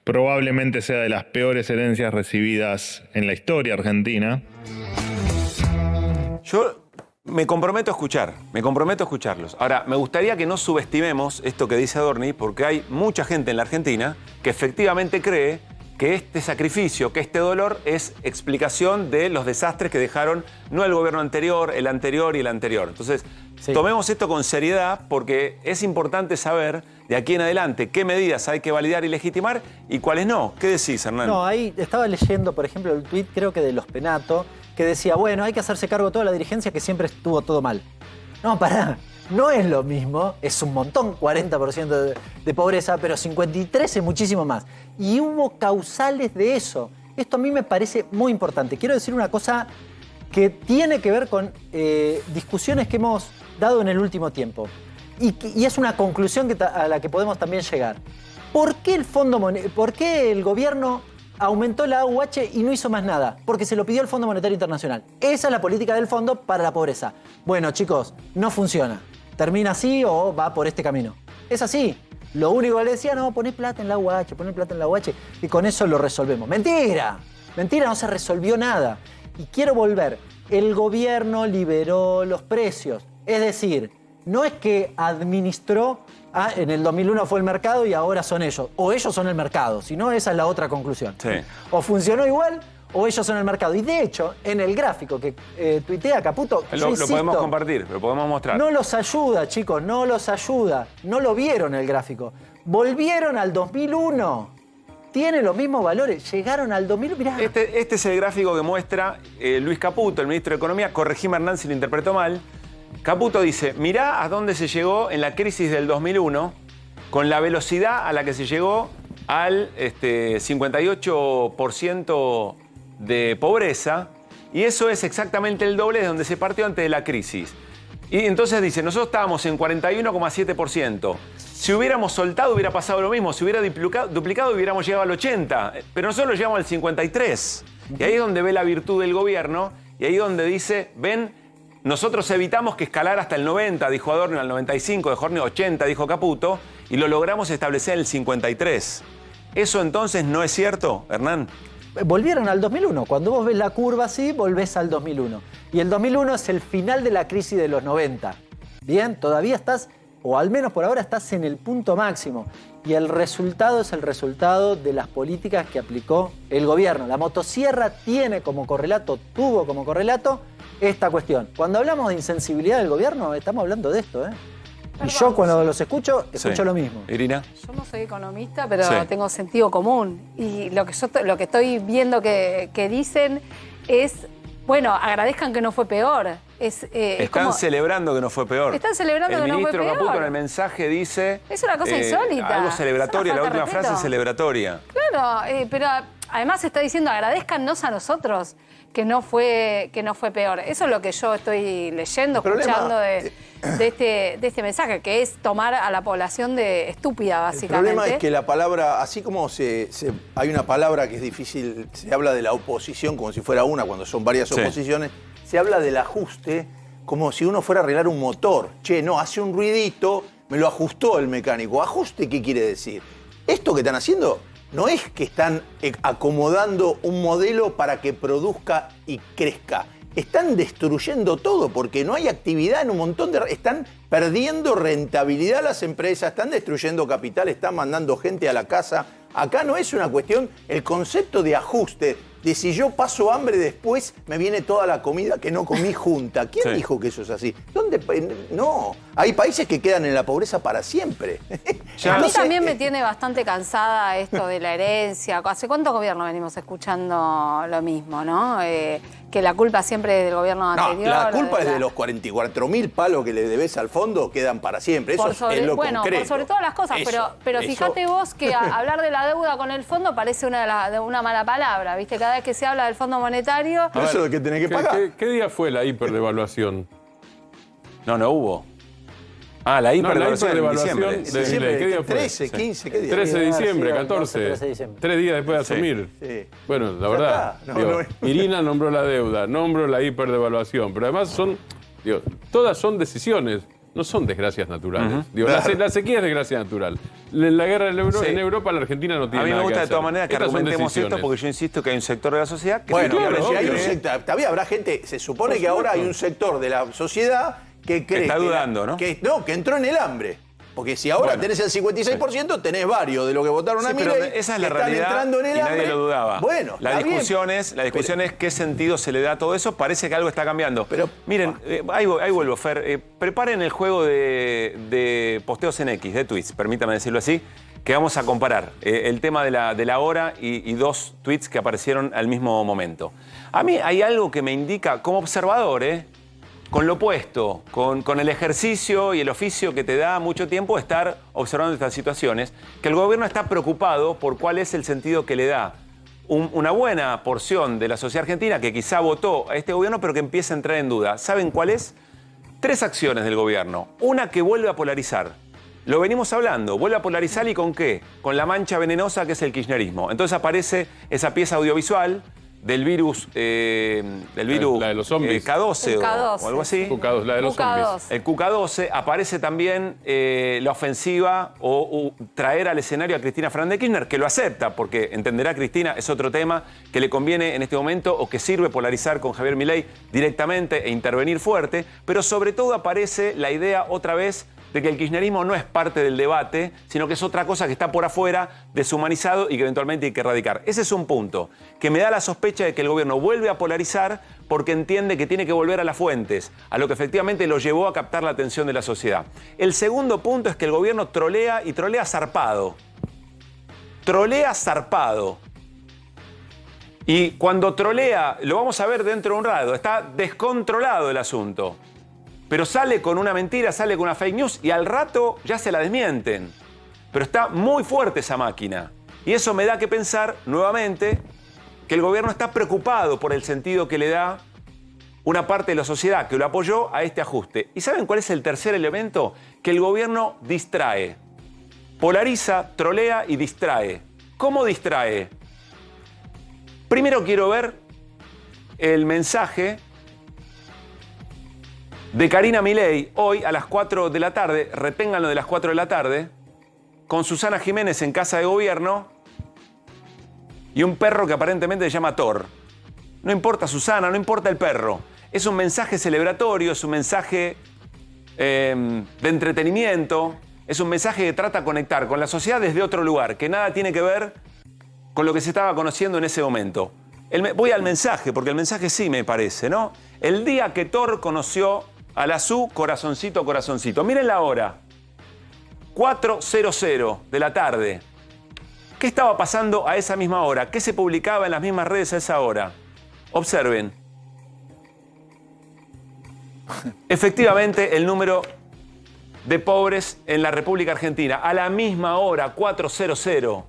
probablemente sea de las peores herencias recibidas en la historia argentina. Yo me comprometo a escucharlos. Ahora, me gustaría que no subestimemos esto que dice Adorni, porque hay mucha gente en la Argentina que efectivamente cree que este sacrificio, que este dolor es explicación de los desastres que dejaron no el gobierno anterior, el anterior y el anterior. Entonces, tomemos esto con seriedad porque es importante saber de aquí en adelante qué medidas hay que validar y legitimar y cuáles no. ¿Qué decís, Hernán? No, ahí estaba leyendo, por ejemplo, el tuit, creo que de Los Penato, que decía, bueno, hay que hacerse cargo de toda la dirigencia que siempre estuvo todo mal. No, pará. No es lo mismo, es un montón, 40% de pobreza, pero 53% es muchísimo más. Y hubo causales de eso. Esto a mí me parece muy importante. Quiero decir una cosa que tiene que ver con discusiones que hemos dado en el último tiempo. Y es una conclusión a la que podemos también llegar. ¿Por qué el gobierno aumentó la AUH y no hizo más nada, porque se lo pidió el Fondo Monetario Internacional. Esa es la política del fondo para la pobreza. Bueno, chicos, no funciona. Termina así o va por este camino. Es así. Lo único que le decía, no, poné plata en la AUH, poné plata en la AUH y con eso lo resolvemos. ¡Mentira! Mentira, no se resolvió nada. Y quiero volver. El gobierno liberó los precios. Es decir, no es que administró, en el 2001 fue el mercado y ahora son ellos. O ellos son el mercado, si no, esa es la otra conclusión. Sí. O funcionó igual o ellos son el mercado. Y de hecho, en el gráfico que tuitea Caputo, Lo podemos compartir, lo podemos mostrar. no los ayuda, chicos, no los ayuda. No lo vieron el gráfico. Volvieron al 2001. Tiene los mismos valores. Llegaron al 2001. Mirá. Este es el gráfico que muestra Luis Caputo, el ministro de Economía. Corregime, Hernán, si lo interpretó mal. Caputo dice, mirá a dónde se llegó en la crisis del 2001 con la velocidad a la que se llegó al 58% de pobreza, y eso es exactamente el doble de donde se partió antes de la crisis. Y entonces dice, nosotros estábamos en 41,7%. Si hubiéramos soltado hubiera pasado lo mismo, si hubiera duplicado hubiéramos llegado al 80%, pero nosotros llegamos al 53%. Y ahí es donde ve la virtud del gobierno, y ahí es donde dice, ven, nosotros evitamos que escalara hasta el 90, dijo Adorno, al 95, dijo Adorno, 80, dijo Caputo, y lo logramos establecer en el 53. ¿Eso entonces no es cierto, Hernán? Volvieron al 2001. Cuando vos ves la curva así, volvés al 2001. Y el 2001 es el final de la crisis de los 90. Bien, todavía estás, o al menos por ahora estás en el punto máximo. Y el resultado es el resultado de las políticas que aplicó el gobierno. La motosierra tiene como correlato, tuvo como correlato esta cuestión. Cuando hablamos de insensibilidad del gobierno, estamos hablando de esto, ¿eh? Y yo cuando los escucho lo mismo. Irina. Yo no soy economista, pero Sí. tengo sentido común. Y lo que estoy viendo que dicen es, bueno, agradezcan que no fue peor. Están celebrando que no fue peor. Están celebrando que no fue El ministro Caputo peor. en el mensaje dice... Es una cosa insólita. Algo celebratorio, Es la una falta última de frase es respeto. celebratoria. Claro, pero además está diciendo agradezcannos a nosotros que no fue peor. Eso es lo que yo estoy leyendo, escuchando de este mensaje, que es tomar a la población de estúpida, El básicamente. problema es que la palabra, así como hay una palabra que es difícil, se habla de la oposición como si fuera una, cuando son varias Sí. oposiciones, se habla del ajuste como si uno fuera a arreglar un motor. Che, no, hace un ruidito, me lo ajustó el mecánico. ¿Ajuste qué quiere decir? Esto que están haciendo no es que están acomodando un modelo para que produzca y crezca. Están destruyendo todo porque no hay actividad en un montón de... Están perdiendo rentabilidad las empresas, están destruyendo capital, están mandando gente a la casa. Acá no es una cuestión, el concepto de ajuste, de si yo paso hambre después me viene toda la comida que no comí junta. ¿Quién Sí. dijo que eso es así? ¿Dónde? No, hay países que quedan en la pobreza para siempre. A mí Entonces, también me tiene bastante cansada esto de la herencia. ¿Hace cuántos gobiernos venimos escuchando lo mismo, no? Que la culpa siempre es del gobierno No, anterior. la culpa es de los 44.000 palos que le debes al fondo, quedan para siempre. Eso es lo concreto. Por sobre todas las cosas, pero eso. fíjate vos que hablar de la deuda con el fondo parece una mala palabra, ¿viste? Cada vez que se habla del Fondo Monetario... Pero eso es lo que tenés que pagar. ¿Qué día fue la hiperdevaluación? No hubo. Ah, la hiperdevaluación en hiperdevaluación diciembre. de Milei. ¿Qué día fue? 13, 15, ¿qué día? 13 de diciembre, Sí, 14. 13 de diciembre. 3 días después de Sí. asumir. Sí. Bueno, la Ya verdad. está. No, digo, no es- Irina nombró la deuda, nombró la hiperdevaluación, pero además todas son decisiones, no son desgracias naturales. Digo, Claro. la sequía es desgracia natural. En la guerra Sí. en Europa la Argentina no tiene A mí me nada gusta que de todas hacer. maneras que Estas son argumentemos esto decisiones. porque yo insisto que hay un sector de la sociedad que... Bueno, claro, pero si hay obvio. un sector, todavía habrá gente, se supone Por que ahora hay supuesto. un sector de la sociedad que cree está que dudando, ¿no? Que entró en el hambre. Porque si ahora Bueno. tenés el 56%, tenés varios de los que votaron Sí, a pero Milei esa es que la están realidad entrando en el y hambre. nadie lo dudaba. Bueno, la está bien. discusión es qué sentido se le da a todo eso. Parece que algo está cambiando. Pero- miren, ahí vuelvo, Fer. Preparen el juego de posteos en X, de tweets, permítame decirlo así, que vamos a comparar el tema de la hora y dos tweets que aparecieron al mismo momento. A mí hay algo que me indica, como observador, con lo opuesto, con el ejercicio y el oficio que te da mucho tiempo estar observando estas situaciones, que el gobierno está preocupado por cuál es el sentido que le da una buena porción de la sociedad argentina que quizá votó a este gobierno, pero que empieza a entrar en duda. ¿Saben cuál es? 3 acciones del gobierno. Una que vuelve a polarizar. Lo venimos hablando, vuelve a polarizar, ¿y con qué? Con la mancha venenosa que es el kirchnerismo. Entonces aparece esa pieza audiovisual del virus, la de los zombies. K12 K12, o algo así. Q12, la de los zombies. El QK12, aparece también la ofensiva o traer al escenario a Cristina Fernández de Kirchner, que lo acepta, porque entenderá Cristina, es otro tema que le conviene en este momento o que sirve polarizar con Javier Milei directamente e intervenir fuerte, pero sobre todo aparece la idea otra vez de que el kirchnerismo no es parte del debate, sino que es otra cosa que está por afuera, deshumanizado y que eventualmente hay que erradicar. Ese es un punto que me da la sospecha de que el gobierno vuelve a polarizar porque entiende que tiene que volver a las fuentes, a lo que efectivamente lo llevó a captar la atención de la sociedad. El segundo punto es que el gobierno trolea y trolea zarpado. Trolea zarpado. Y cuando trolea, lo vamos a ver dentro de un rato, está descontrolado el asunto. Pero sale con una mentira, sale con una fake news y al rato ya se la desmienten. Pero está muy fuerte esa máquina. Y eso me da que pensar nuevamente que el gobierno está preocupado por el sentido que le da una parte de la sociedad que lo apoyó a este ajuste. ¿Y saben cuál es el tercer elemento? Que el gobierno distrae. Polariza, trolea y distrae. ¿Cómo distrae? Primero quiero ver el mensaje de Karina Milei, hoy a las 4 de la tarde, reténganlo de las 4 de la tarde, con Susana Jiménez en Casa de Gobierno y un perro que aparentemente se llama Thor. No importa Susana, no importa el perro. Es un mensaje celebratorio, es un mensaje de entretenimiento, es un mensaje que trata de conectar con la sociedad desde otro lugar, que nada tiene que ver con lo que se estaba conociendo en ese momento. Voy al mensaje, porque el mensaje sí me parece, ¿no? El día que Thor conoció a la Su, corazoncito, corazoncito. Miren la hora. 4:00 de la tarde. ¿Qué estaba pasando a esa misma hora? ¿Qué se publicaba en las mismas redes a esa hora? Observen. Efectivamente, el número de pobres en la República Argentina, a la misma hora, 4:00.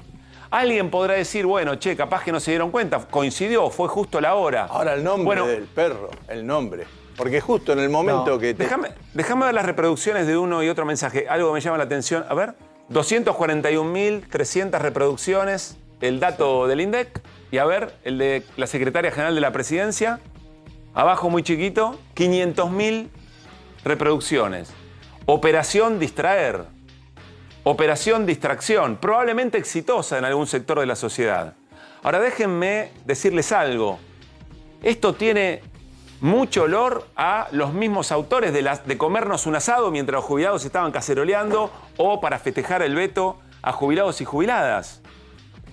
Alguien podrá decir, bueno, che, capaz que no se dieron cuenta, coincidió, fue justo la hora. Ahora el nombre del perro, el nombre. Porque justo en el momento que... Déjame ver las reproducciones de uno y otro mensaje. Algo me llama la atención. A ver, 241.300 reproducciones, el dato del INDEC. Y a ver, el de la Secretaria General de la Presidencia. Abajo, muy chiquito, 500.000 reproducciones. Operación Distraer. Operación Distracción. Probablemente exitosa en algún sector de la sociedad. Ahora, déjenme decirles algo. Esto tiene mucho olor a los mismos autores de comernos un asado mientras los jubilados estaban caceroleando o para festejar el veto a jubilados y jubiladas.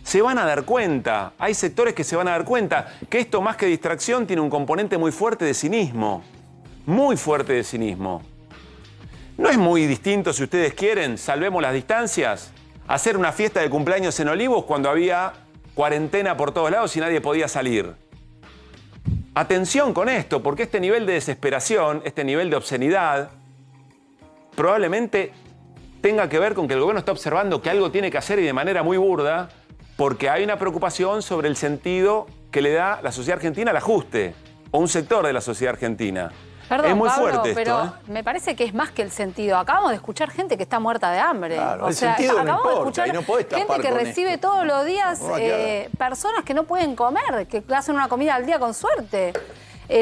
Se van a dar cuenta, hay sectores que se van a dar cuenta que esto más que distracción tiene un componente muy fuerte de cinismo. Muy fuerte de cinismo. ¿No es muy distinto, si ustedes quieren, salvemos las distancias, hacer una fiesta de cumpleaños en Olivos cuando había cuarentena por todos lados y nadie podía salir? Atención con esto, porque este nivel de desesperación, este nivel de obscenidad, probablemente tenga que ver con que el gobierno está observando que algo tiene que hacer y de manera muy burda, porque hay una preocupación sobre el sentido que le da la sociedad argentina al ajuste, o un sector de la sociedad argentina. Perdón, es muy Pablo, fuerte esto, pero me parece que es más que el sentido. Acabamos de escuchar gente que está muerta de hambre. Claro, o el sea, sentido no acabamos de importa, escuchar y no podés tapar gente que con recibe esto. todos los días Claro. personas que no pueden comer, que hacen una comida al día con suerte.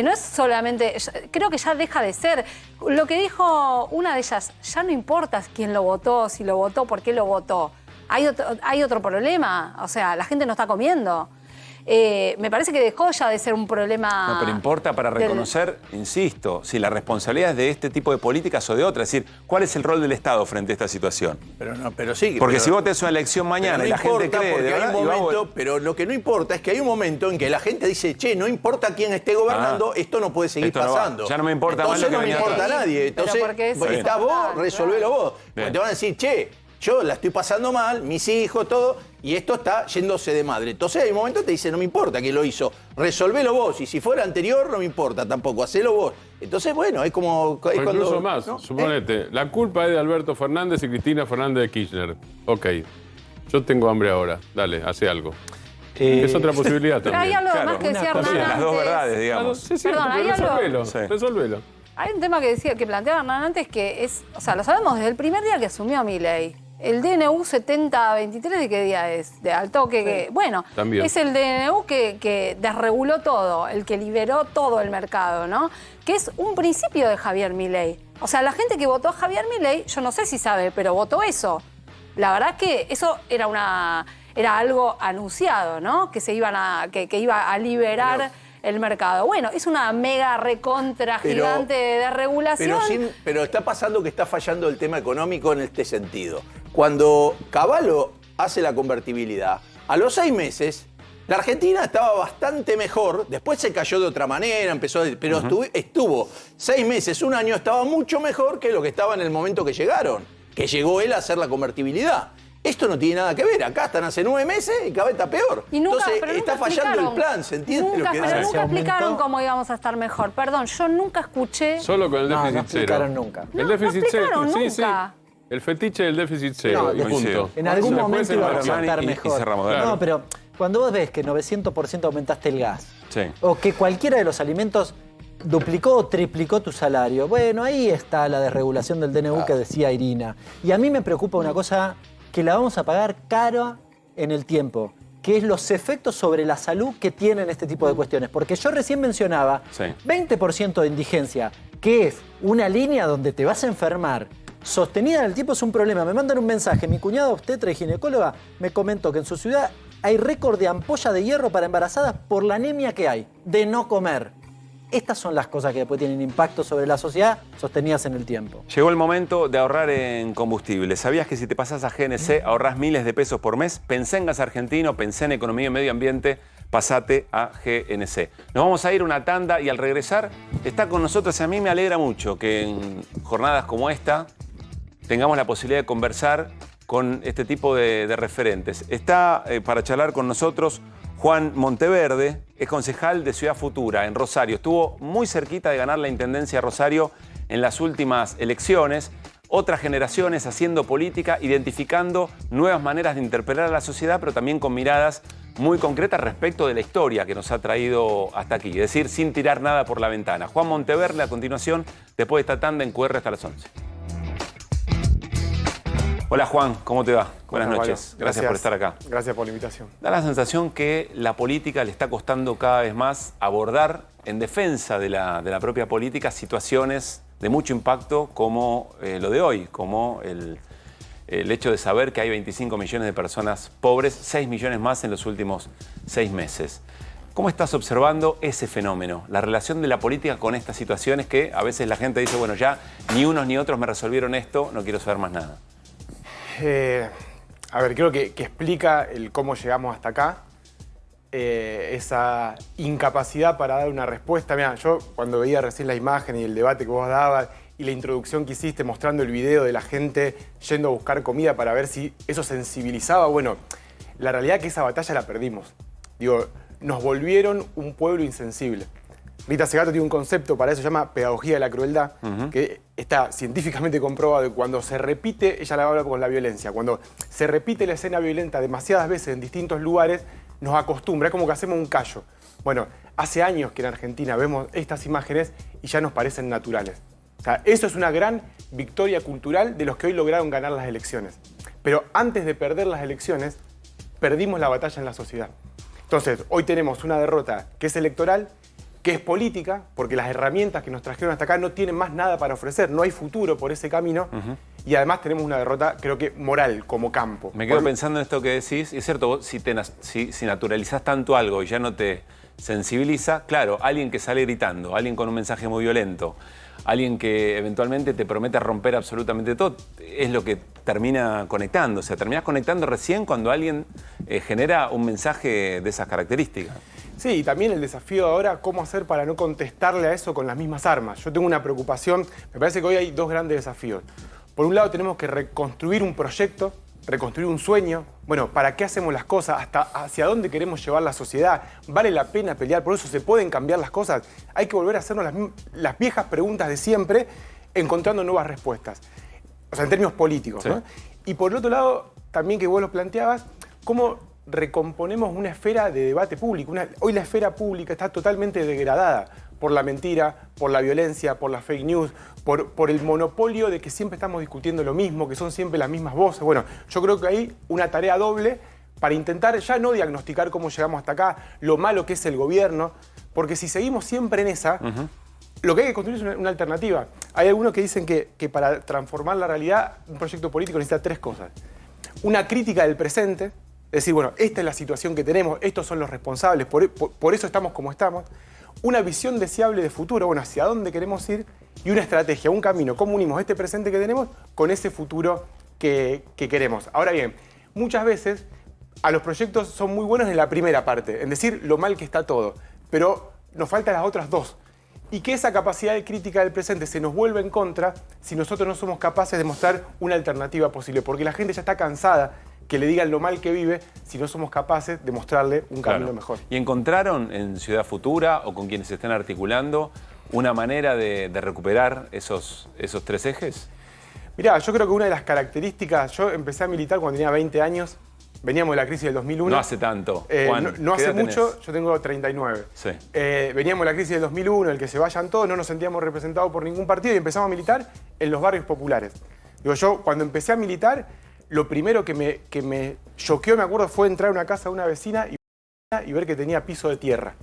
No es solamente, creo que ya deja de ser. Lo que dijo una de ellas, ya no importa quién lo votó, si lo votó, por qué lo votó. Hay otro problema, o sea, la gente no está comiendo. Me parece que dejó ya de ser un problema... No, pero importa para reconocer, insisto, si la responsabilidad es de este tipo de políticas o de otras. Es decir, ¿cuál es el rol del Estado frente a esta situación? Pero sí. Porque pero, si vos tenés una elección mañana no y la gente importa, cree... porque de hay verdad, un y va a momento, pero lo que no importa es que hay un momento en que la gente dice, che, no importa quién esté gobernando, esto no puede seguir esto no va. pasando. Ya no me importa más Entonces lo que no me venía importa a atrás. nadie. Pero Entonces, porque es estás vos, importante, resolvelo vos. Porque Bien. te van a decir, che, yo la estoy pasando mal, mis hijos, todo, y esto está yéndose de madre. Entonces hay un momento que te dice, no me importa quién lo hizo, resolvelo vos. Y si fuera anterior, no me importa tampoco, hacelo vos. Entonces, bueno, es como... O incluso más, ¿no? suponete, la culpa es de Alberto Fernández y Cristina Fernández de Kirchner. Ok, yo tengo hambre ahora, dale, hace algo. Es otra posibilidad Pero también. hay algo más que decía Hernán Las dos antes. verdades, digamos. Sí, Perdón, hay algo- resolvelo, Sí. resolvelo. Hay un tema que planteaba Hernán antes que es, o sea, lo sabemos desde el primer día que asumió Milei. El DNU 7023, ¿de qué día es? De al toque que, bueno, También. es el DNU que desreguló todo, el que liberó todo el mercado, ¿no? Que es un principio de Javier Milei. O sea, la gente que votó a Javier Milei, yo no sé si sabe, pero votó eso. La verdad que eso era algo anunciado, ¿no? Que se iban que iba a liberar el mercado. Bueno, es una mega recontra gigante de regulación. Pero está pasando que está fallando el tema económico en este sentido. Cuando Cavallo hace la convertibilidad, a los 6 meses, la Argentina estaba bastante mejor, después se cayó de otra manera, pero estuvo 6 meses, un año, estaba mucho mejor que lo que estaba en el momento que llegaron, que llegó él a hacer la convertibilidad. Esto no tiene nada que ver. Acá están hace 9 meses y cada vez está peor. Entonces está fallando el plan, ¿se entiende lo que Pero nunca explicaron cómo íbamos a estar mejor. Perdón, yo nunca escuché... Solo con el déficit no explicaron nunca. El déficit cero. Nunca. Sí. El fetiche del déficit cero. No, y punto. En algún momento iba a Después resultar y mejor. cerramos. Claro. No, pero cuando vos ves que 900% aumentaste el gas, Sí. o que cualquiera de los alimentos duplicó o triplicó tu salario, bueno, ahí está la desregulación del DNU que decía Irina. Y a mí me preocupa una cosa que la vamos a pagar caro en el tiempo, que es los efectos sobre la salud que tienen este tipo de cuestiones. Porque yo recién mencionaba 20% de indigencia, que es una línea donde te vas a enfermar, sostenida en el tiempo, es un problema. Me mandan un mensaje, mi cuñada obstetra y ginecóloga me comentó que en su ciudad hay récord de ampolla de hierro para embarazadas por la anemia que hay, de no comer. Estas son las cosas que después tienen impacto sobre la sociedad sostenidas en el tiempo. Llegó el momento de ahorrar en combustible. ¿Sabías que si te pasás a GNC ahorrás miles de pesos por mes? Pensé en gas argentino, pensé en economía y medio ambiente, pasate a GNC. Nos vamos a ir una tanda y al regresar está con nosotros. A mí me alegra mucho que en jornadas como esta tengamos la posibilidad de conversar con este tipo de referentes. Está para charlar con nosotros Juan Monteverde, es concejal de Ciudad Futura en Rosario. Estuvo muy cerquita de ganar la intendencia de Rosario en las últimas elecciones. Otras generaciones haciendo política, identificando nuevas maneras de interpelar a la sociedad, pero también con miradas muy concretas respecto de la historia que nos ha traído hasta aquí. Es decir, sin tirar nada por la ventana. Juan Monteverde, a continuación, después de esta tanda en QR hasta las 11. Hola Juan, ¿cómo te va? Buenas noches. Gracias por estar acá. Gracias por la invitación. Da la sensación que la política le está costando cada vez más abordar en defensa de la propia política situaciones de mucho impacto como lo de hoy, como el hecho de saber que hay 25 millones de personas pobres, 6 millones más en los últimos 6 meses. ¿Cómo estás observando ese fenómeno, la relación de la política con estas situaciones que a veces la gente dice, bueno, ya ni unos ni otros me resolvieron esto, no quiero saber más nada? A ver, creo que explica el cómo llegamos hasta acá, esa incapacidad para dar una respuesta. Mira, yo cuando veía recién la imagen y el debate que vos dabas y la introducción que hiciste mostrando el video de la gente yendo a buscar comida para ver si eso sensibilizaba, bueno, la realidad es que esa batalla la perdimos. Digo, nos volvieron un pueblo insensible. Rita Segato tiene un concepto para eso, se llama pedagogía de la crueldad, que está científicamente comprobado que cuando se repite, ella la habla con la violencia, cuando se repite la escena violenta demasiadas veces en distintos lugares, nos acostumbra, es como que hacemos un callo. Bueno, hace años que en Argentina vemos estas imágenes y ya nos parecen naturales. O sea, eso es una gran victoria cultural de los que hoy lograron ganar las elecciones. Pero antes de perder las elecciones, perdimos la batalla en la sociedad. Entonces, hoy tenemos una derrota que es electoral, que es política, porque las herramientas que nos trajeron hasta acá no tienen más nada para ofrecer, no hay futuro por ese camino, y además tenemos una derrota, creo que moral, como campo. Me quedo pensando en esto que decís, y es cierto, vos, si naturalizás tanto algo y ya no te sensibiliza, claro, alguien que sale gritando, alguien con un mensaje muy violento, alguien que eventualmente te promete romper absolutamente todo, es lo que termina conectando. O sea, terminás conectando recién cuando alguien genera un mensaje de esas características. Sí, y también el desafío ahora, cómo hacer para no contestarle a eso con las mismas armas. Yo tengo una preocupación, me parece que hoy hay dos grandes desafíos. Por un lado tenemos que reconstruir un proyecto, reconstruir un sueño. Bueno, ¿para qué hacemos las cosas? ¿Hacia dónde queremos llevar la sociedad? ¿Vale la pena pelear por eso? ¿Se pueden cambiar las cosas? Hay que volver a hacernos las viejas preguntas de siempre, encontrando nuevas respuestas. O sea, en términos políticos, ¿no? Y por el otro lado, también que vos lo planteabas, ¿cómo recomponemos una esfera de debate público? Hoy la esfera pública está totalmente degradada por la mentira, por la violencia, por las fake news, por el monopolio de que siempre estamos discutiendo lo mismo, que son siempre las mismas voces. Bueno, yo creo que hay una tarea doble para intentar ya no diagnosticar cómo llegamos hasta acá, lo malo que es el gobierno, porque si seguimos siempre en esa, lo que hay que construir es una alternativa. Hay algunos que dicen que para transformar la realidad, un proyecto político necesita 3 cosas. Una crítica del presente, es decir, bueno, esta es la situación que tenemos, estos son los responsables, por eso estamos como estamos. Una visión deseable de futuro, bueno, hacia dónde queremos ir, y una estrategia, un camino, cómo unimos este presente que tenemos con ese futuro que queremos. Ahora bien, muchas veces a los proyectos son muy buenos en la primera parte, en decir lo mal que está todo, pero nos faltan las otras 2. Y que esa capacidad de crítica del presente se nos vuelve en contra si nosotros no somos capaces de mostrar una alternativa posible, porque la gente ya está cansada que le digan lo mal que vive si no somos capaces de mostrarle un camino mejor. ¿Y encontraron en Ciudad Futura o con quienes están articulando una manera de recuperar esos 3 ejes? Mirá, yo creo que una de las características, yo empecé a militar cuando tenía 20 años, veníamos de la crisis del 2001. No hace tanto. Juan, no hace ¿qué edad mucho, tenés? yo tengo 39. Sí. Veníamos de la crisis del 2001, el que se vayan todos, no nos sentíamos representados por ningún partido y empezamos a militar en los barrios populares. Digo, yo cuando empecé a militar, lo primero que me choqueó, me acuerdo, fue entrar a una casa de una vecina y ver que tenía piso de tierra.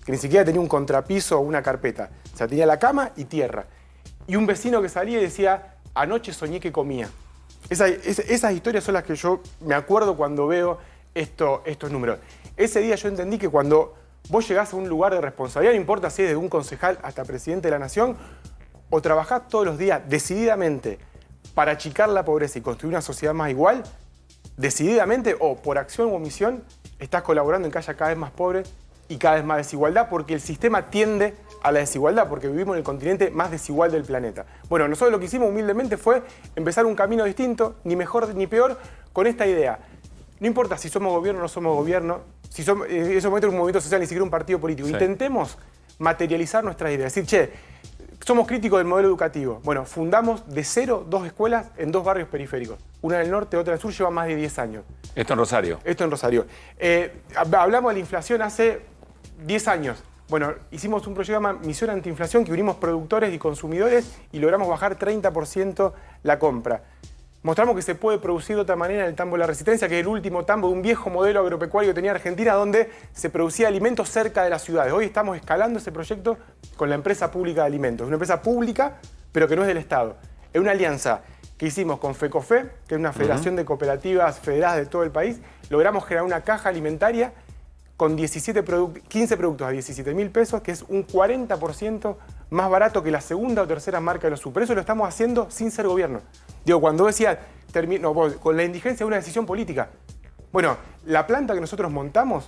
Que ni siquiera tenía un contrapiso o una carpeta. O sea, tenía la cama y tierra. Y un vecino que salía y decía, anoche soñé que comía. Esas historias son las que yo me acuerdo cuando veo estos números. Ese día yo entendí que cuando vos llegás a un lugar de responsabilidad, no importa si es de un concejal hasta presidente de la nación, o trabajás todos los días decididamente para achicar la pobreza y construir una sociedad más igual, decididamente o por acción o omisión, estás colaborando en que haya cada vez más pobres y cada vez más desigualdad, porque el sistema tiende a la desigualdad, porque vivimos en el continente más desigual del planeta. Bueno, nosotros lo que hicimos humildemente fue empezar un camino distinto, ni mejor ni peor, con esta idea. No importa si somos gobierno o no somos gobierno, si somos, en ese momento era un movimiento social, ni siquiera un partido político. Sí. Intentemos materializar nuestras ideas. Decir, che, somos críticos del modelo educativo. Bueno, fundamos de 0 2 escuelas en 2 barrios periféricos. Una en el norte, otra en el sur, lleva más de 10 años. Esto en Rosario. Esto en Rosario. Hablamos de la inflación hace 10 años. Bueno, hicimos un proyecto llamado Misión Antiinflación, que unimos productores y consumidores y logramos bajar 30% la compra. Mostramos que se puede producir de otra manera en el tambo de la Resistencia, que es el último tambo de un viejo modelo agropecuario que tenía Argentina, donde se producía alimentos cerca de las ciudades. Hoy estamos escalando ese proyecto con la empresa pública de alimentos. Es una empresa pública, pero que no es del Estado. Es una alianza que hicimos con FECOFE, que es una federación de cooperativas federadas de todo el país. Logramos generar una caja alimentaria con 15 productos a 17.000 pesos, que es un 40% más barato que la segunda o tercera marca de los super. Eso lo estamos haciendo sin ser gobierno. Digo, cuando decía, con la indigencia es una decisión política. Bueno, la planta que nosotros montamos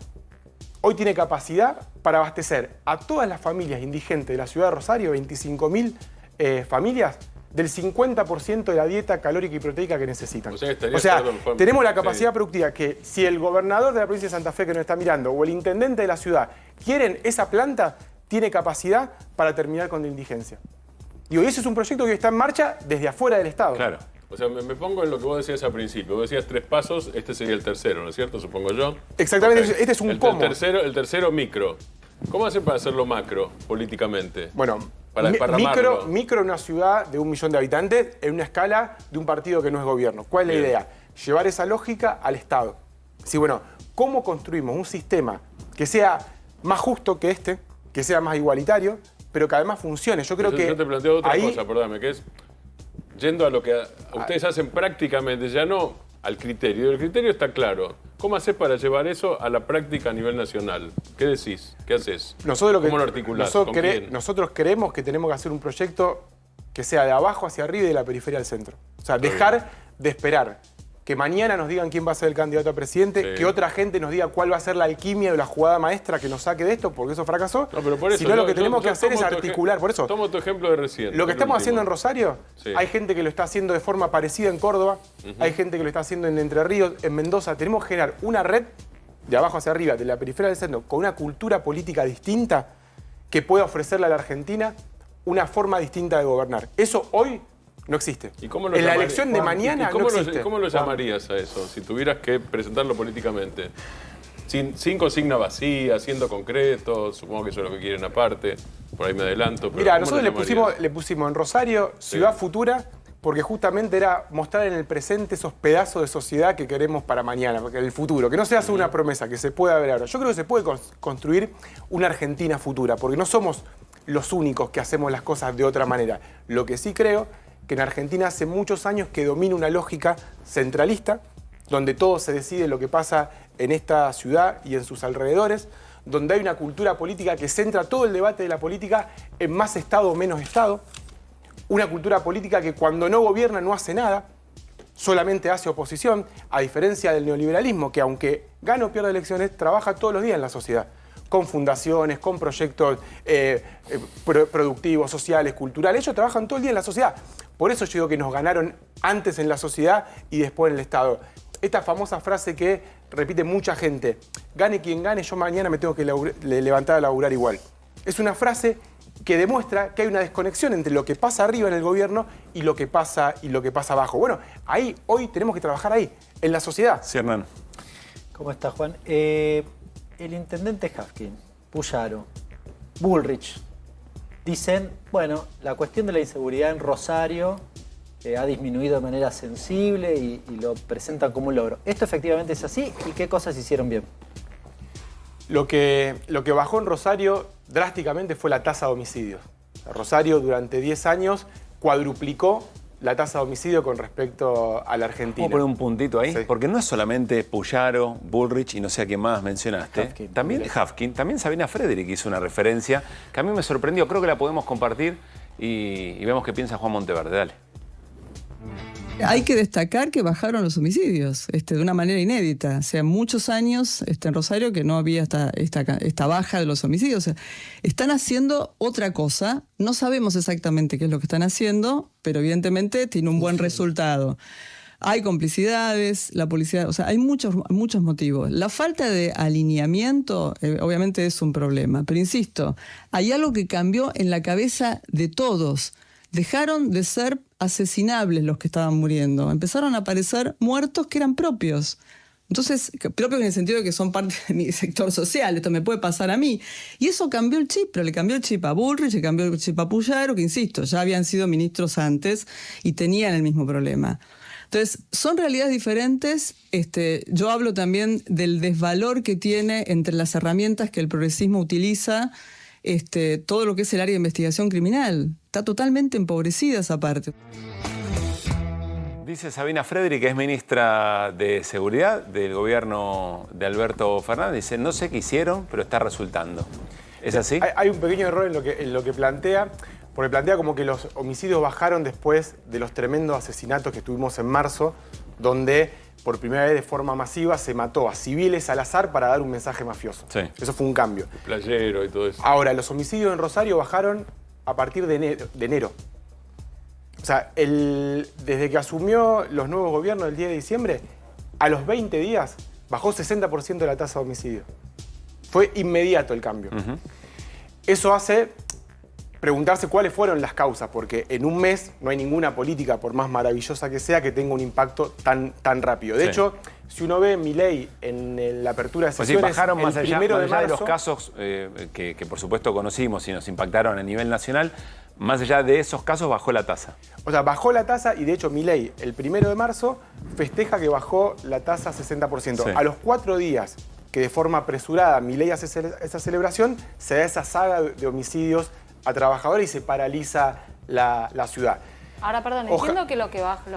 hoy tiene capacidad para abastecer a todas las familias indigentes de la ciudad de Rosario, 25.000 familias, del 50% de la dieta calórica y proteica que necesitan. O sea, tenemos la capacidad productiva que si el gobernador de la provincia de Santa Fe que nos está mirando o el intendente de la ciudad quieren esa planta, tiene capacidad para terminar con la indigencia. Digo, y ese es un proyecto que está en marcha desde afuera del Estado. Claro. O sea, me pongo en lo que vos decías al principio. Vos decías 3 pasos, este sería el tercero, ¿no es cierto? Supongo yo. Exactamente, okay. Este es un cómo. El tercero micro. ¿Cómo hacer para hacerlo macro políticamente? Bueno, para micro en una ciudad de 1 millón de habitantes en una escala de un partido que no es gobierno. ¿Cuál es la idea? Llevar esa lógica al Estado. Sí, bueno, ¿cómo construimos un sistema que sea más justo que este, que sea más igualitario, pero que además funcione? Yo creo que yo te planteo otra cosa, perdóname, que es yendo a lo que ustedes hacen prácticamente, ya no al criterio. El criterio está claro. ¿Cómo haces para llevar eso a la práctica a nivel nacional? ¿Qué decís? ¿Qué haces? ¿Cómo lo articulás? Nosotros creemos que tenemos que hacer un proyecto que sea de abajo hacia arriba y de la periferia al centro. O sea, dejar de esperar que mañana nos digan quién va a ser el candidato a presidente, que otra gente nos diga cuál va a ser la alquimia o la jugada maestra que nos saque de esto, porque eso fracasó. No, pero por eso, sino lo que tenemos que hacer es articular. Por eso, tomo tu ejemplo de recién. Lo que estamos haciendo en Rosario, hay gente que lo está haciendo de forma parecida en Córdoba, hay gente que lo está haciendo en Entre Ríos, en Mendoza. Tenemos que generar una red de abajo hacia arriba, de la periferia del centro, con una cultura política distinta que pueda ofrecerle a la Argentina una forma distinta de gobernar. Eso hoy no existe. ¿Y cómo lo en la elección de mañana no existe. ¿Cómo lo llamarías a eso, si tuvieras que presentarlo políticamente? Sin consigna vacía, siendo concreto, supongo que eso es lo que quieren aparte. por ahí me adelanto. Pero Mira, ¿cómo nosotros lo llamarías? le pusimos en Rosario Ciudad Futura, porque justamente era mostrar en el presente esos pedazos de sociedad que queremos para mañana, porque el futuro, que no se hace una promesa, que se pueda ver ahora. Yo creo que se puede construir una Argentina futura, porque no somos los únicos que hacemos las cosas de otra manera. Lo que sí creo que en Argentina hace muchos años que domina una lógica centralista, donde todo se decide lo que pasa en esta ciudad y en sus alrededores, donde hay una cultura política que centra todo el debate de la política en más Estado o menos Estado, una cultura política que cuando no gobierna no hace nada, solamente hace oposición, a diferencia del neoliberalismo, que aunque gana o pierde elecciones, trabaja todos los días en la sociedad, con fundaciones, con proyectos productivos, sociales, culturales. Ellos trabajan todo el día en la sociedad. Por eso yo digo que nos ganaron antes en la sociedad y después en el Estado. Esta famosa frase que repite mucha gente, gane quien gane, yo mañana me tengo que levantar a laburar igual. Es una frase que demuestra que hay una desconexión entre lo que pasa arriba en el gobierno y lo que pasa abajo. Bueno, ahí, hoy tenemos que trabajar ahí, en la sociedad. Sí, Hernán. ¿Cómo está, Juan? El intendente Hafkin, Puyaro, Bullrich, dicen, bueno, la cuestión de la inseguridad en Rosario ha disminuido de manera sensible y lo presentan como un logro. ¿Esto efectivamente es así? ¿Y qué cosas hicieron bien? Lo que bajó en Rosario drásticamente fue la tasa de homicidios. Rosario durante 10 años cuadruplicó la tasa de homicidio con respecto a la Argentina. ¿Puedo poner un puntito ahí? Sí. Porque no es solamente Puyaro, Bullrich y no sé a quién más mencionaste. Hafkin, también Sabina Frederick hizo una referencia que a mí me sorprendió. Creo que la podemos compartir y vemos qué piensa Juan Monteverde. Dale. Hay que destacar que bajaron los homicidios de una manera inédita. O sea, muchos años en Rosario que no había esta baja de los homicidios. O sea, están haciendo otra cosa. No sabemos exactamente qué es lo que están haciendo, pero evidentemente tiene un buen resultado. Hay complicidades, la policía... O sea, hay muchos motivos. La falta de alineamiento obviamente es un problema. Pero insisto, hay algo que cambió en la cabeza de todos. Dejaron de ser asesinables los que estaban muriendo. Empezaron a aparecer muertos que eran propios. Entonces, propios en el sentido de que son parte de mi sector social. Esto me puede pasar a mí. Y eso cambió el chip, pero le cambió el chip a Bullrich, le cambió el chip a Puyaro, que insisto, ya habían sido ministros antes y tenían el mismo problema. Entonces, son realidades diferentes. Yo hablo también del desvalor que tiene entre las herramientas que el progresismo utiliza, todo lo que es el área de investigación criminal. Está totalmente empobrecida esa parte. Dice Sabina Frederick, que es ministra de Seguridad del gobierno de Alberto Fernández. Dice, no sé qué hicieron, pero está resultando. ¿Es así? Hay un pequeño error en lo que plantea, porque plantea como que los homicidios bajaron después de los tremendos asesinatos que tuvimos en marzo, donde por primera vez de forma masiva se mató a civiles al azar para dar un mensaje mafioso. Sí. Eso fue un cambio. El playero y todo eso. Ahora, los homicidios en Rosario bajaron a partir de enero. O sea, desde que asumió los nuevos gobiernos el 10 de diciembre, a los 20 días bajó 60% de la tasa de homicidio. Fue inmediato el cambio. Eso hace preguntarse cuáles fueron las causas, porque en un mes no hay ninguna política, por más maravillosa que sea, que tenga un impacto tan rápido. De hecho, si uno ve Milei en la apertura de sesiones, pues sí, bajaron más allá de los marzo, casos que por supuesto conocimos y nos impactaron a nivel nacional, más allá de esos casos bajó la tasa. O sea, bajó la tasa y de hecho Milei el 1 de marzo festeja que bajó la tasa 60%. Sí. A los 4 días que de forma apresurada Milei hace esa celebración, se da esa saga de homicidios a trabajadores y se paraliza la ciudad. Ahora, perdón, entiendo que los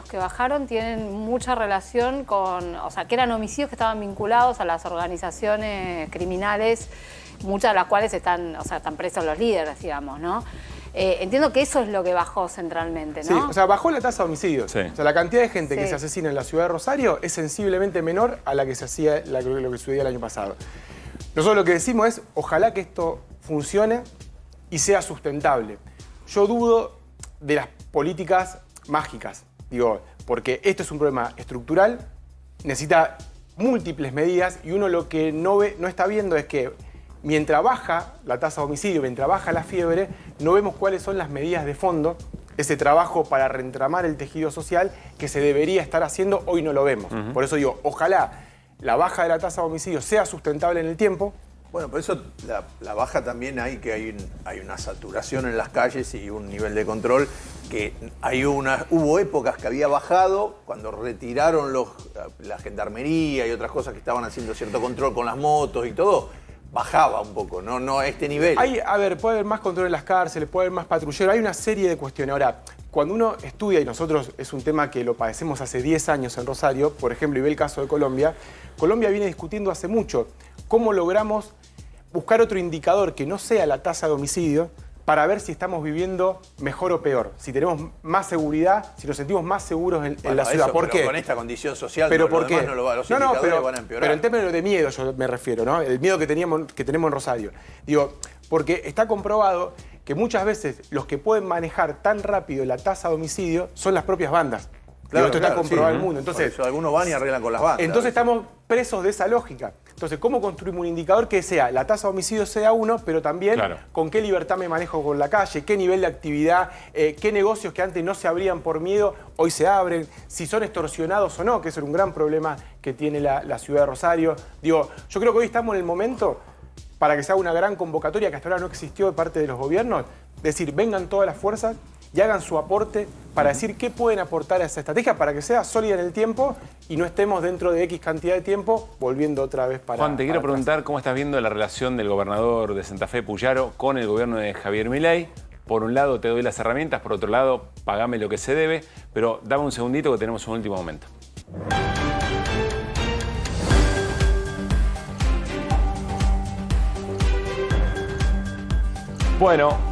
que bajaron tienen mucha relación con, o sea, que eran homicidios que estaban vinculados a las organizaciones criminales, muchas de las cuales están presos los líderes, digamos, ¿no? Entiendo que eso es lo que bajó centralmente, ¿no? Sí, o sea, bajó la tasa de homicidios. Sí. O sea, la cantidad de gente que se asesina en la ciudad de Rosario es sensiblemente menor a la que se hacía, lo que sucedía el año pasado. Nosotros lo que decimos es, ojalá que esto funcione y sea sustentable. Yo dudo de las políticas mágicas, digo, porque esto es un problema estructural, necesita múltiples medidas y uno lo que no está viendo es que mientras baja la tasa de homicidio, mientras baja la fiebre, no vemos cuáles son las medidas de fondo, ese trabajo para reentramar el tejido social que se debería estar haciendo, hoy no lo vemos. Por eso digo, ojalá la baja de la tasa de homicidio sea sustentable en el tiempo, Bueno, por eso la baja también hay una saturación en las calles y un nivel de control que hubo épocas que había bajado cuando retiraron la gendarmería y otras cosas que estaban haciendo cierto control con las motos y todo. Bajaba un poco, no a este nivel. Puede haber más control en las cárceles, puede haber más patrulleros, hay una serie de cuestiones. Ahora, cuando uno estudia, y nosotros es un tema que lo padecemos hace 10 años en Rosario, por ejemplo, y ve el caso de Colombia, Colombia viene discutiendo hace mucho cómo logramos buscar otro indicador que no sea la tasa de homicidio para ver si estamos viviendo mejor o peor, si tenemos más seguridad, si nos sentimos más seguros en la ciudad. ¿Por qué? Con esta condición social, ¿Pero por qué? Los indicadores van a empeorar. Pero en términos de miedo yo me refiero, ¿no? El miedo que tenemos en Rosario. Digo, porque está comprobado que muchas veces los que pueden manejar tan rápido la tasa de homicidio son las propias bandas. Claro, esto está comprobado en el mundo. Entonces, por eso algunos van y arreglan con las bandas. Entonces estamos presos de esa lógica. Entonces, ¿cómo construimos un indicador que sea la tasa de homicidio sea uno, pero también con qué libertad me manejo con la calle, qué nivel de actividad, qué negocios que antes no se abrían por miedo, hoy se abren, si son extorsionados o no, que ese es un gran problema que tiene la ciudad de Rosario. Digo, yo creo que hoy estamos en el momento para que se haga una gran convocatoria que hasta ahora no existió de parte de los gobiernos, decir, vengan todas las fuerzas y hagan su aporte para decir qué pueden aportar a esa estrategia para que sea sólida en el tiempo y no estemos dentro de X cantidad de tiempo volviendo otra vez para... Juan, te quiero preguntar cómo estás viendo la relación del gobernador de Santa Fe, Puyaro, con el gobierno de Javier Milei. Por un lado te doy las herramientas, por otro lado pagame lo que se debe, pero dame un segundito que tenemos un último momento. Bueno,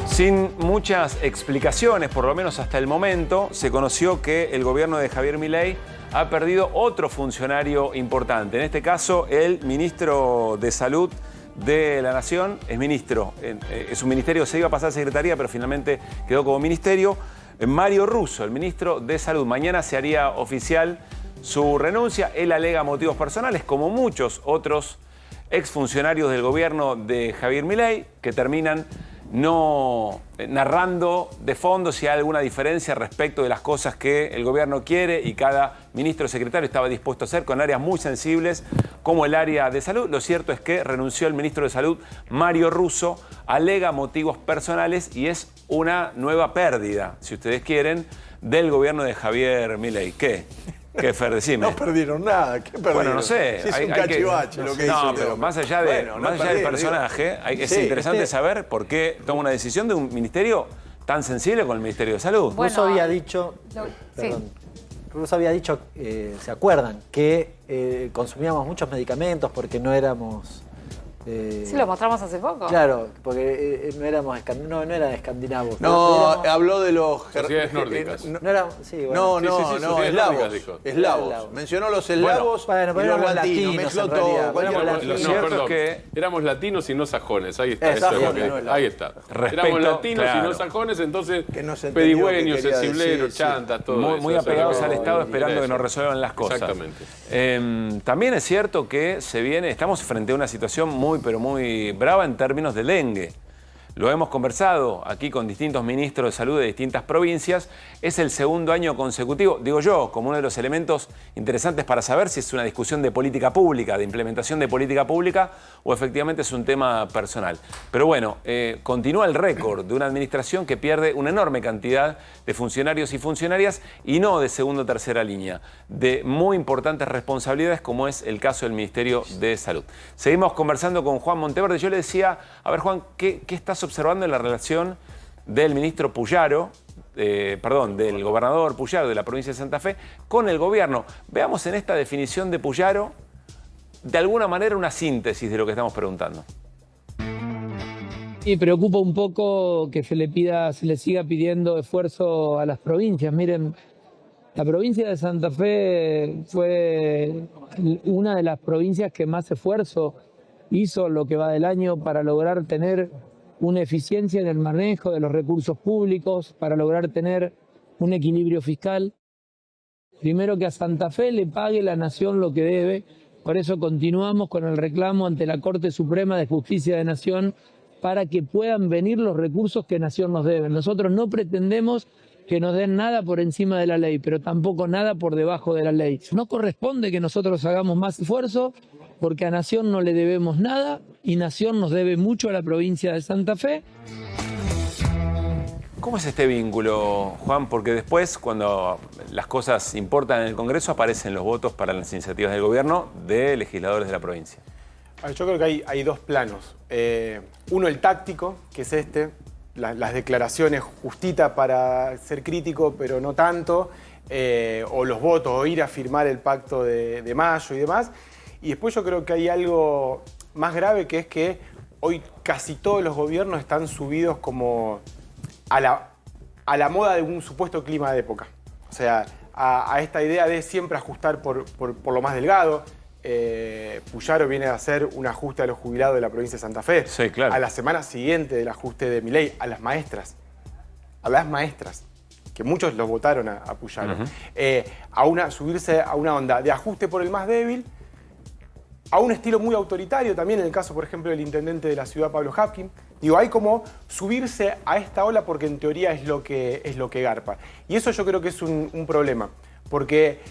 sin muchas explicaciones, por lo menos hasta el momento, se conoció que el gobierno de Javier Milei ha perdido otro funcionario importante. En este caso, el ministro de Salud de la Nación es ministro. Su ministerio se iba a pasar a secretaría, pero finalmente quedó como ministerio. Mario Russo, el ministro de Salud. Mañana se haría oficial su renuncia. Él alega motivos personales, como muchos otros exfuncionarios del gobierno de Javier Milei, que terminan no narrando de fondo si hay alguna diferencia respecto de las cosas que el gobierno quiere y cada ministro o secretario estaba dispuesto a hacer con áreas muy sensibles como el área de salud. Lo cierto es que renunció el ministro de Salud, Mario Russo, alega motivos personales y es una nueva pérdida, si ustedes quieren, del gobierno de Javier Milei. ¿Qué? ¿Qué, Fer? Decime. No perdieron nada. ¿Qué perdieron? Bueno, no sé. Sí, es un cachivache lo que hizo. No, pero más allá, del personaje, es interesante saber por qué toma una decisión de un ministerio tan sensible con el Ministerio de Salud. Russo había dicho, Russo había dicho, ¿se acuerdan? Que consumíamos muchos medicamentos porque no éramos... Sí, lo mostramos hace poco. Claro, porque no eran escandinavos. No, habló de los... Sociedades nórdicas. Eslavos. Mencionó los eslavos y los latinos. Mezcló todo. Éramos latinos y no sajones. Ahí está. Ahí está. Éramos latinos y no sajones, entonces pedigüeños, sensibleros, chantas, todo eso. Muy apegados al Estado esperando que nos resuelvan las cosas. Exactamente. También es cierto que estamos frente a una situación muy brava en términos de dengue. Lo hemos conversado aquí con distintos ministros de salud de distintas provincias. Es el segundo año consecutivo, digo yo, como uno de los elementos interesantes para saber si es una discusión de política pública, de implementación de política pública, o efectivamente es un tema personal. Pero bueno, continúa el récord de una administración que pierde una enorme cantidad de funcionarios y funcionarias, y no de segunda o tercera línea, de muy importantes responsabilidades, como es el caso del Ministerio de Salud. Seguimos conversando con Juan Monteverde. Yo le decía, a ver, Juan, ¿qué estás observando en la relación del ministro Puyaro, del gobernador Puyaro de la provincia de Santa Fe con el gobierno? Veamos en esta definición de Puyaro, de alguna manera, una síntesis de lo que estamos preguntando. Y preocupa un poco que se le siga pidiendo esfuerzo a las provincias. Miren, la provincia de Santa Fe fue una de las provincias que más esfuerzo hizo lo que va del año para lograr tener una eficiencia en el manejo de los recursos públicos, para lograr tener un equilibrio fiscal. Primero, que a Santa Fe le pague la nación lo que debe. Por eso continuamos con el reclamo ante la Corte Suprema de Justicia de Nación para que puedan venir los recursos que Nación nos debe. Nosotros no pretendemos que nos den nada por encima de la ley, pero tampoco nada por debajo de la ley. No corresponde que nosotros hagamos más esfuerzo porque a Nación no le debemos nada y Nación nos debe mucho a la provincia de Santa Fe. ¿Cómo es este vínculo, Juan? Porque después, cuando las cosas importan en el Congreso, aparecen los votos para las iniciativas del gobierno de legisladores de la provincia. Yo creo que hay dos planos. Uno, el táctico, que es las declaraciones justitas para ser crítico, pero no tanto, o los votos, o ir a firmar el pacto de mayo y demás. Y después yo creo que hay algo más grave, que es que hoy casi todos los gobiernos están subidos como a la moda de un supuesto clima de época. O sea, a esta idea de siempre ajustar por lo más delgado. Puyaro viene a hacer un ajuste a los jubilados de la provincia de Santa Fe. Sí, claro. A la semana siguiente del ajuste de Milei, a las maestras. A las maestras, que muchos los votaron a Puyaro. Subirse a una onda de ajuste por el más débil, a un estilo muy autoritario también, en el caso, por ejemplo, del intendente de la ciudad, Pablo Hapkin. Digo, hay como subirse a esta ola porque en teoría es lo que garpa. Y eso yo creo que es un problema, porque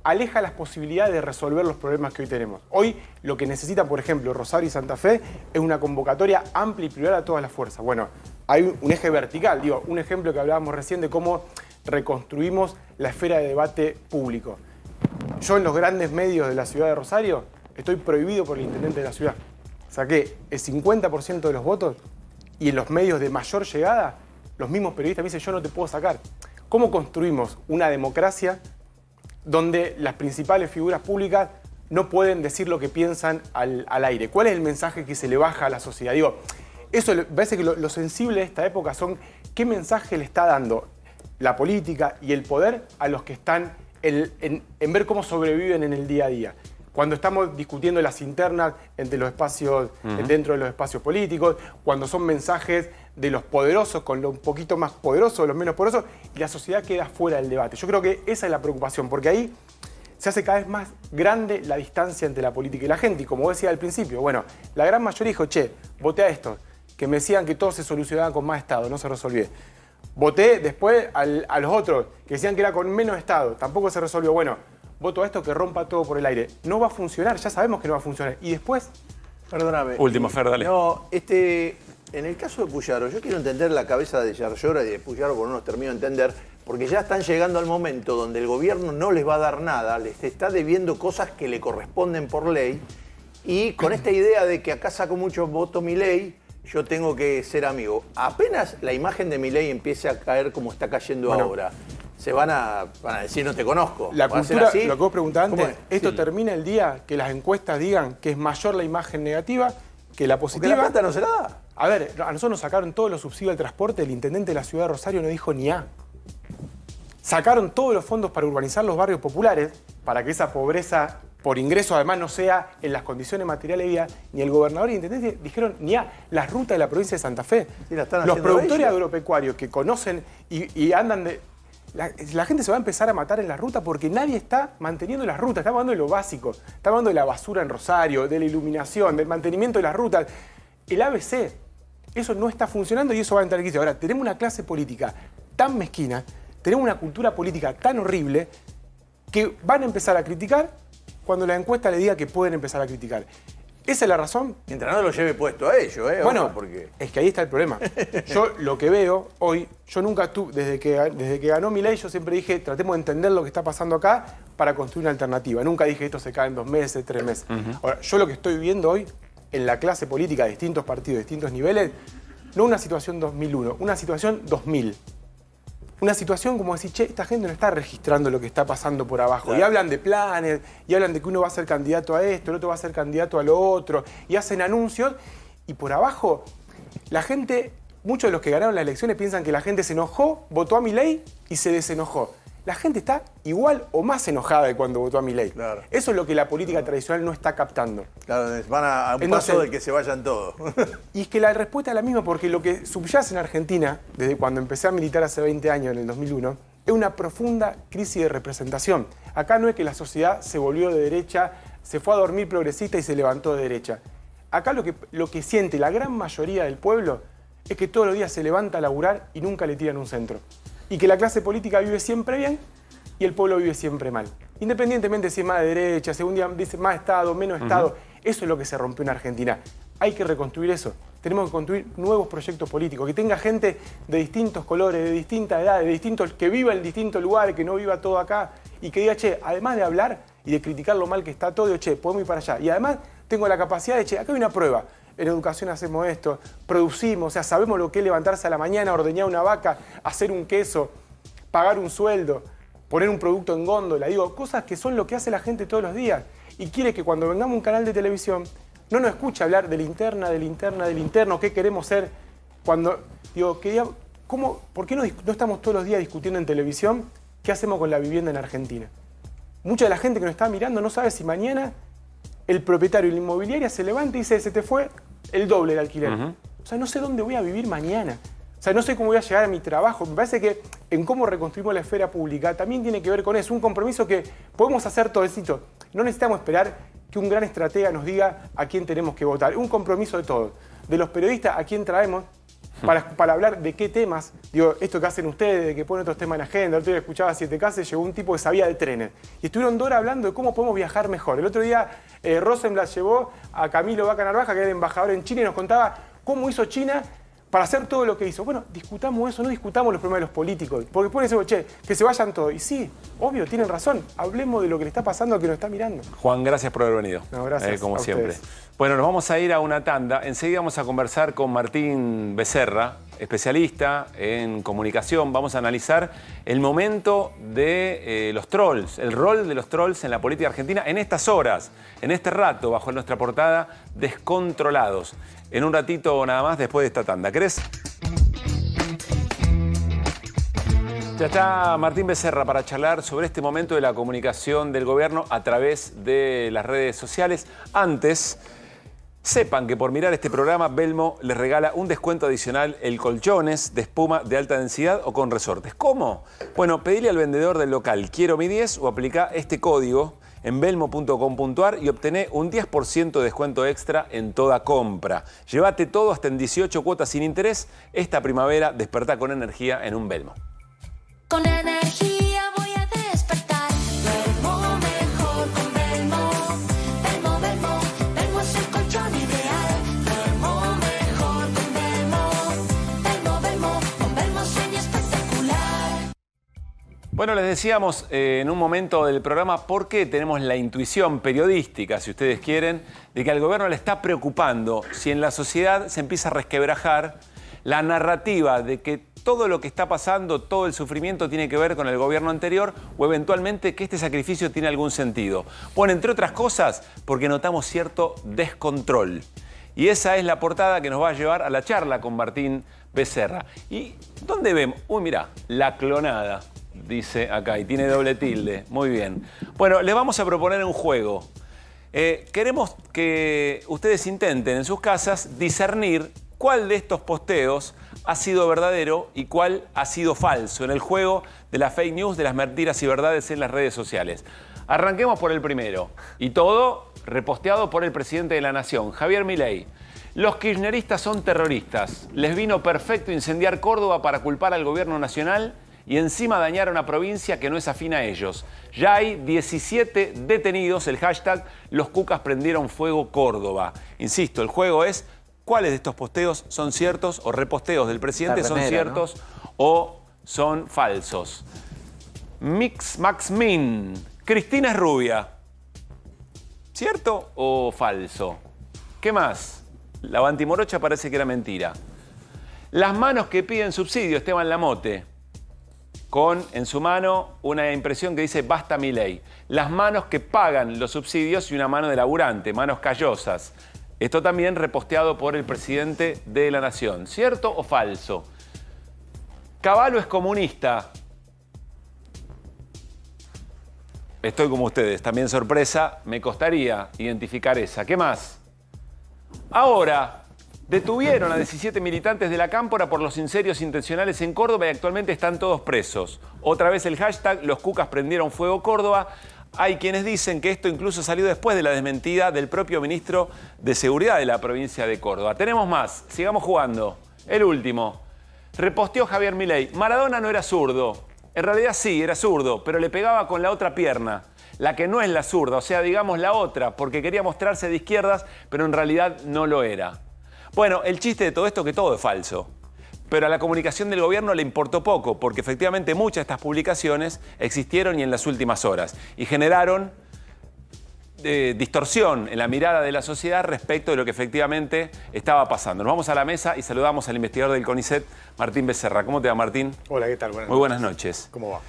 aleja las posibilidades de resolver los problemas que hoy tenemos. Hoy lo que necesitan, por ejemplo, Rosario y Santa Fe es una convocatoria amplia y plural a todas las fuerzas. Bueno, hay un eje vertical, un ejemplo que hablábamos recién de cómo reconstruimos la esfera de debate público. Yo en los grandes medios de la ciudad de Rosario estoy prohibido por el intendente de la ciudad. Saqué el 50% de los votos y en los medios de mayor llegada, los mismos periodistas me dicen, yo no te puedo sacar. ¿Cómo construimos una democracia donde las principales figuras públicas no pueden decir lo que piensan al aire? ¿Cuál es el mensaje que se le baja a la sociedad? Digo, eso me parece que lo sensible de esta época son qué mensaje le está dando la política y el poder a los que están en ver cómo sobreviven en el día a día. Cuando estamos discutiendo las internas entre los espacios, dentro de los espacios políticos, cuando son mensajes de los poderosos con los un poquito más poderosos, los menos poderosos, y la sociedad queda fuera del debate. Yo creo que esa es la preocupación, porque ahí se hace cada vez más grande la distancia entre la política y la gente. Y como decía al principio, bueno, la gran mayoría dijo, che, voté a estos, que me decían que todo se solucionaba con más Estado, no se resolvió. Voté después a los otros, que decían que era con menos Estado, tampoco se resolvió. Bueno, voto a esto que rompa todo por el aire. No va a funcionar, ya sabemos que no va a funcionar. Y después... Perdóname. Último, Fer, dale. No, en el caso de Puyaro, yo quiero entender la cabeza de Yarlora y de Puyaro, porque no los termino de entender, porque ya están llegando al momento donde el gobierno no les va a dar nada, les está debiendo cosas que le corresponden por ley, y con esta idea de que acá saco muchos votos Milei, yo tengo que ser amigo. Apenas la imagen de Milei empiece a caer como está cayendo ahora, se van a decir no te conozco. La ¿Va a ser cultura, así? lo que vos preguntabas antes, ¿Cómo es? esto Sí. termina el día que las encuestas digan que es mayor la imagen negativa que la positiva. Porque la plata no se la da. A ver, a nosotros nos sacaron todos los subsidios al transporte, el intendente de la ciudad de Rosario no dijo ni A. Sacaron todos los fondos para urbanizar los barrios populares, para que esa pobreza por ingreso además no sea en las condiciones materiales de vida, ni el gobernador y el intendente dijeron ni A. Las rutas de la provincia de Santa Fe, Sí, la están los haciendo productores ellos. agropecuarios que conocen y andan de... La gente se va a empezar a matar en la ruta porque nadie está manteniendo las rutas. Estamos hablando de lo básico. Estamos hablando de la basura en Rosario, de la iluminación, del mantenimiento de las rutas. El ABC, eso no está funcionando y eso va a entrar en crisis. Ahora, tenemos una clase política tan mezquina, tenemos una cultura política tan horrible que van a empezar a criticar cuando la encuesta le diga que pueden empezar a criticar. Esa es la razón. Mientras no lo lleve puesto a ellos, Bueno, ojo, porque... es que ahí está el problema. Yo lo que veo hoy, yo nunca tuve, desde que ganó Milei, yo siempre dije, tratemos de entender lo que está pasando acá para construir una alternativa. Nunca dije esto se cae en 2 meses, 3 meses. Ahora, yo lo que estoy viendo hoy en la clase política de distintos partidos, de distintos niveles, no una situación 2001, una situación 2000. Una situación como decir, che, esta gente no está registrando lo que está pasando por abajo. Claro. Y hablan de planes, y hablan de que uno va a ser candidato a esto, el otro va a ser candidato a lo otro, y hacen anuncios, y por abajo la gente, muchos de los que ganaron las elecciones piensan que la gente se enojó, votó a Milei y se desenojó. La gente está igual o más enojada de cuando votó a Milei. Claro. Eso es lo que la política tradicional no está captando. Claro, van a un Entonces, paso de que se vayan todos. Y es que la respuesta es la misma, porque lo que subyace en Argentina, desde cuando empecé a militar hace 20 años, en el 2001, es una profunda crisis de representación. Acá no es que la sociedad se volvió de derecha, se fue a dormir progresista y se levantó de derecha. Acá lo que siente la gran mayoría del pueblo es que todos los días se levanta a laburar y nunca le tiran un centro. Y que la clase política vive siempre bien y el pueblo vive siempre mal. Independientemente si es más de derecha, si un día dice más Estado, menos Estado, eso es lo que se rompió en Argentina. Hay que reconstruir eso. Tenemos que construir nuevos proyectos políticos, que tenga gente de distintos colores, de distintas edades, de distintos, que viva en distintos lugares, que no viva todo acá, y que diga, che, además de hablar y de criticar lo mal que está todo, digo, che, podemos ir para allá. Y además tengo la capacidad de, che, acá hay una prueba. En educación hacemos esto, producimos, o sea, sabemos lo que es levantarse a la mañana, ordeñar una vaca, hacer un queso, pagar un sueldo, poner un producto en góndola. Digo, cosas que son lo que hace la gente todos los días. Y quiere que cuando vengamos a un canal de televisión no nos escuche hablar de la interna, del interno, qué queremos ser. Cuando, digo, ¿por qué no estamos todos los días discutiendo en televisión qué hacemos con la vivienda en Argentina? Mucha de la gente que nos está mirando no sabe si mañana el propietario de la inmobiliaria se levanta y dice, se te fue el doble el alquiler. O sea, no sé dónde voy a vivir mañana. O sea, no sé cómo voy a llegar a mi trabajo. Me parece que en cómo reconstruimos la esfera pública también tiene que ver con eso. Un compromiso que podemos hacer todecito. No necesitamos esperar que un gran estratega nos diga a quién tenemos que votar. Un compromiso de todos. De los periodistas, a quién traemos para hablar de qué temas. Digo, esto que hacen ustedes, de que ponen otros temas en agenda. El otro día escuchaba 7K, llegó un tipo que sabía de trenes. Y estuvieron 2 horas hablando de cómo podemos viajar mejor. El otro día Rosenblatt llevó a Camilo Vaca Narvaja, que era el embajador en China, y nos contaba cómo hizo China para hacer todo lo que hizo. Bueno, discutamos eso, no discutamos los problemas de los políticos. Porque después decimos, che, que se vayan todos. Y sí, obvio, tienen razón. Hablemos de lo que le está pasando al que nos está mirando. Juan, gracias por haber venido. No, gracias. Como a siempre. ustedes. Bueno, nos vamos a ir a una tanda. Enseguida vamos a conversar con Martín Becerra, especialista en comunicación. Vamos a analizar el momento de los trolls, el rol de los trolls en la política argentina en estas horas, en este rato, bajo nuestra portada Descontrolados. En un ratito nada más después de esta tanda. ¿Querés? Ya está Martín Becerra para charlar sobre este momento de la comunicación del gobierno a través de las redes sociales. Antes, sepan que por mirar este programa, Belmo les regala un descuento adicional en colchones de espuma de alta densidad o con resortes. ¿Cómo? Bueno, pedile al vendedor del local Quiero mi 10 o aplica este código en belmo.com.ar y obtené un 10% de descuento extra en toda compra. Llévate todo hasta en 18 cuotas sin interés. Esta primavera despertá con energía en un Belmo. Con energía voy a despertar. Duermo mejor con Belmo. Belmo, Belmo, Belmo es el colchón ideal. Duermo mejor con Belmo. Belmo, Belmo, con Belmo sueño espectacular. Bueno, les decíamos en un momento del programa por qué tenemos la intuición periodística, si ustedes quieren, de que al gobierno le está preocupando si en la sociedad se empieza a resquebrajar la narrativa de que todo lo que está pasando, todo el sufrimiento tiene que ver con el gobierno anterior o eventualmente que este sacrificio tiene algún sentido. Bueno, entre otras cosas, porque notamos cierto descontrol. Y esa es la portada que nos va a llevar a la charla con Martín Becerra. ¿Y dónde vemos? Uy, mirá, la clonada, dice acá, y tiene doble tilde. Muy bien. Bueno, les vamos a proponer un juego. Queremos que ustedes intenten en sus casas discernir cuál de estos posteos ha sido verdadero y cuál ha sido falso en el juego de las fake news, de las mentiras y verdades en las redes sociales. Arranquemos por el primero. Y todo reposteado por el presidente de la Nación, Javier Milei. Los kirchneristas son terroristas. Les vino perfecto incendiar Córdoba para culpar al gobierno nacional y encima dañar a una provincia que no es afín a ellos. Ya hay 17 detenidos. El hashtag Los Cucas prendieron fuego Córdoba. Insisto, el juego es ¿cuáles de estos posteos son ciertos o reposteos del presidente son ciertos, ¿no? O son falsos? Max Min, Cristina es rubia. ¿Cierto o falso? ¿Qué más? La bantimorocha parece que era mentira. Las manos que piden subsidio, Esteban Lamote, con en su mano una impresión que dice basta Milei. Las manos que pagan los subsidios y una mano de laburante, manos callosas. Esto también reposteado por el presidente de la Nación. ¿Cierto o falso? Cavallo es comunista. Estoy como ustedes. También sorpresa, me costaría identificar esa. ¿Qué más? Ahora, detuvieron a 17 militantes de la Cámpora por los incendios intencionales en Córdoba y actualmente están todos presos. Otra vez el hashtag Los Cucas prendieron fuego Córdoba. Hay quienes dicen que esto incluso salió después de la desmentida del propio ministro de Seguridad de la provincia de Córdoba. Tenemos más, sigamos jugando. El último. Reposteó Javier Milei. Maradona no era zurdo. En realidad sí, era zurdo, pero le pegaba con la otra pierna. La que no es la zurda, o sea, digamos la otra, porque quería mostrarse de izquierdas, pero en realidad no lo era. Bueno, el chiste de todo esto es que todo es falso. Pero a la comunicación del gobierno le importó poco, porque efectivamente muchas de estas publicaciones existieron y en las últimas horas. Y generaron distorsión en la mirada de la sociedad respecto de lo que efectivamente estaba pasando. Nos vamos a la mesa y saludamos al investigador del CONICET, Martín Becerra. ¿Cómo te va, Martín? Hola, ¿qué tal? Muy buenas noches. ¿Cómo va?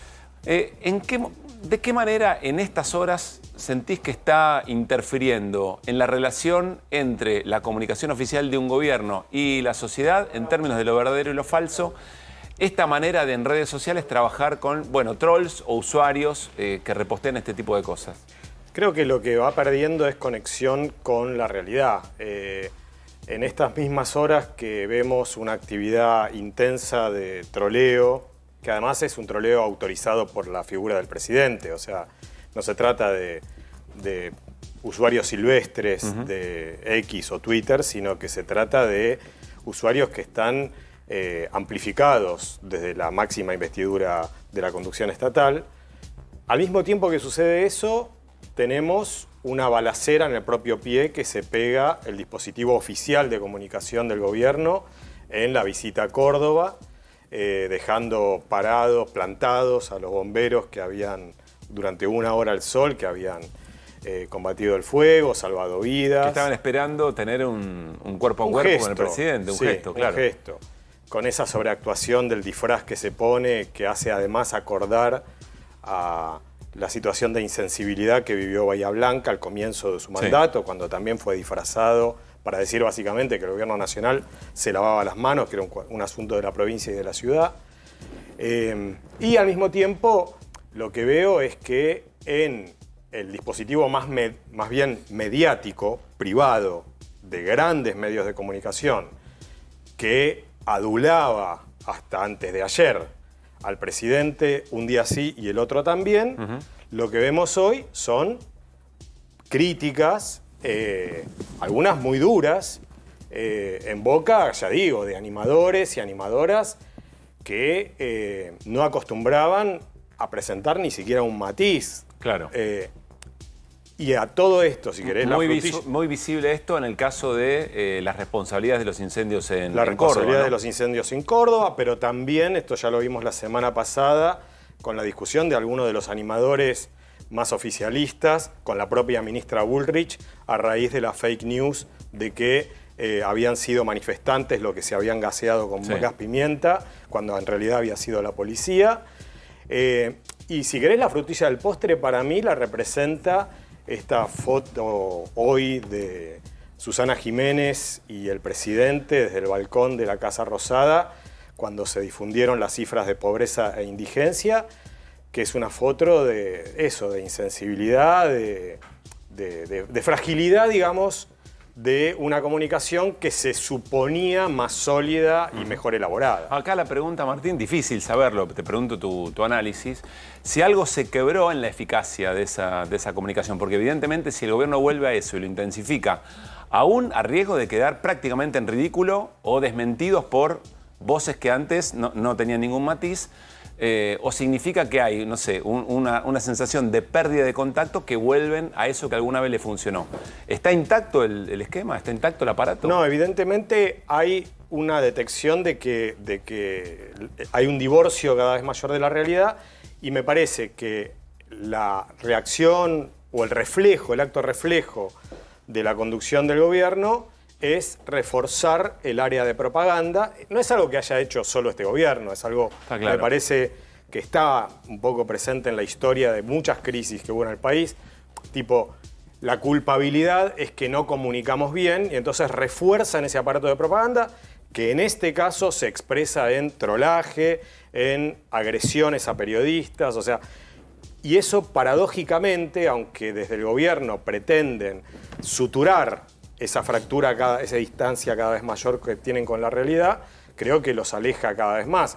¿De qué manera en estas horas sentís que está interfiriendo en la relación entre la comunicación oficial de un gobierno y la sociedad en términos de lo verdadero y lo falso? Esta manera de en redes sociales trabajar con, bueno, trolls o usuarios que repostean este tipo de cosas. Creo que lo que va perdiendo es conexión con la realidad. En estas mismas horas que vemos una actividad intensa de troleo, que además es un troleo autorizado por la figura del presidente, o sea, no se trata de usuarios silvestres de X o Twitter, sino que se trata de usuarios que están amplificados desde la máxima investidura de la conducción estatal. Al mismo tiempo que sucede eso, tenemos una balacera en el propio pie que se pega el dispositivo oficial de comunicación del gobierno en la visita a Córdoba, dejando parados, plantados a los bomberos que habían, durante una hora al sol, que habían combatido el fuego, salvado vidas. Que estaban esperando tener un cuerpo a cuerpo con el presidente, un gesto, claro. Un gesto. Con esa sobreactuación del disfraz que se pone, que hace además acordar a la situación de insensibilidad que vivió Bahía Blanca al comienzo de su mandato, cuando también fue disfrazado para decir básicamente que el gobierno nacional se lavaba las manos, que era un asunto de la provincia y de la ciudad. Y al mismo tiempo lo que veo es que en el dispositivo más bien mediático, privado, de grandes medios de comunicación, que adulaba hasta antes de ayer al presidente un día sí y el otro también, lo que vemos hoy son críticas, algunas muy duras, en boca, ya digo, de animadores y animadoras que no acostumbraban a presentar ni siquiera un matiz. Claro. Y a todo esto, si querés, muy visible esto en el caso de las responsabilidades de los incendios en Córdoba. La responsabilidad ¿no? de los incendios en Córdoba, pero también, esto ya lo vimos la semana pasada, con la discusión de algunos de los animadores más oficialistas, con la propia ministra Bullrich, a raíz de la fake news de que habían sido manifestantes los que se habían gaseado con gas pimienta, cuando en realidad había sido la policía. Y si querés, la frutilla del postre para mí la representa esta foto hoy de Susana Jiménez y el presidente desde el balcón de la Casa Rosada, cuando se difundieron las cifras de pobreza e indigencia, que es una foto de eso, de insensibilidad, de fragilidad, digamos, de una comunicación que se suponía más sólida y mejor elaborada. Acá la pregunta, Martín, difícil saberlo, te pregunto tu análisis, si algo se quebró en la eficacia de esa comunicación, porque evidentemente si el gobierno vuelve a eso y lo intensifica, aún a riesgo de quedar prácticamente en ridículo o desmentidos por voces que antes no tenían ningún matiz, o significa que hay, no sé, una sensación de pérdida de contacto que vuelven a eso que alguna vez le funcionó. ¿Está intacto el esquema? ¿Está intacto el aparato? No, evidentemente hay una detección de que hay un divorcio cada vez mayor de la realidad y me parece que la reacción o el reflejo, el acto reflejo de la conducción del gobierno es reforzar el área de propaganda. No es algo que haya hecho solo este gobierno, es algo que me parece que está un poco presente en la historia de muchas crisis que hubo en el país, tipo la culpabilidad es que no comunicamos bien y entonces refuerzan ese aparato de propaganda que en este caso se expresa en trolaje, en agresiones a periodistas, o sea, y eso paradójicamente, aunque desde el gobierno pretenden suturar esa fractura, esa distancia cada vez mayor que tienen con la realidad, creo que los aleja cada vez más.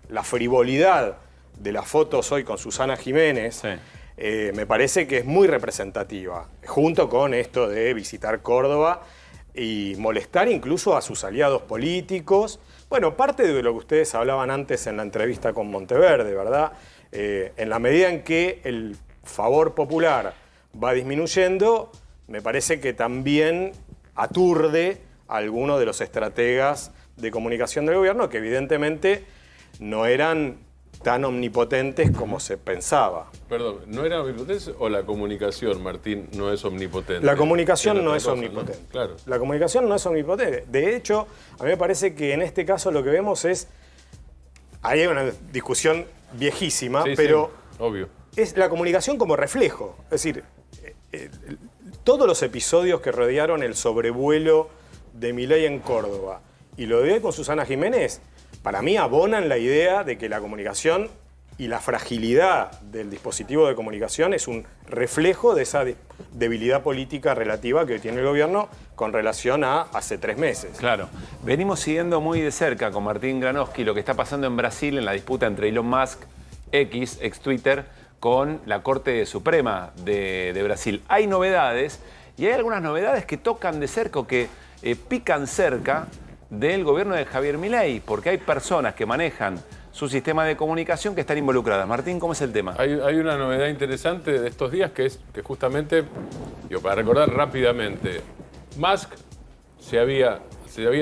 La frivolidad de las fotos hoy con Susana Jiménez me parece que es muy representativa, junto con esto de visitar Córdoba y molestar incluso a sus aliados políticos, Bueno, parte de lo que ustedes hablaban antes en la entrevista con Monteverde, ¿verdad? En la medida en que el favor popular va disminuyendo, me parece que también aturde a algunos de los estrategas de comunicación del gobierno que evidentemente no eran tan omnipotentes como se pensaba. Perdón, ¿no era omnipotente o la comunicación, Martín, no es omnipotente? La comunicación Era no otra es cosa, omnipotente. ¿no? Claro. La comunicación no es omnipotente. De hecho, a mí me parece que en este caso lo que vemos es... Ahí hay una discusión viejísima, Sí, pero sí, obvio. es la comunicación como reflejo. Es decir, todos los episodios que rodearon el sobrevuelo de Milei en Córdoba y lo de hoy con Susana Jiménez, para mí abonan la idea de que la comunicación y la fragilidad del dispositivo de comunicación es un reflejo de esa debilidad política relativa que hoy tiene el gobierno con relación a hace 3 meses. Claro. Venimos siguiendo muy de cerca con Martín Granowski lo que está pasando en Brasil en la disputa entre Elon Musk, ex Twitter, con la Corte Suprema de Brasil. Hay novedades y hay algunas novedades que tocan de cerca o que pican cerca del gobierno de Javier Milei, porque hay personas que manejan su sistema de comunicación que están involucradas. Martín, ¿cómo es el tema? Hay una novedad interesante de estos días que es que justamente, para recordar rápidamente, Musk se había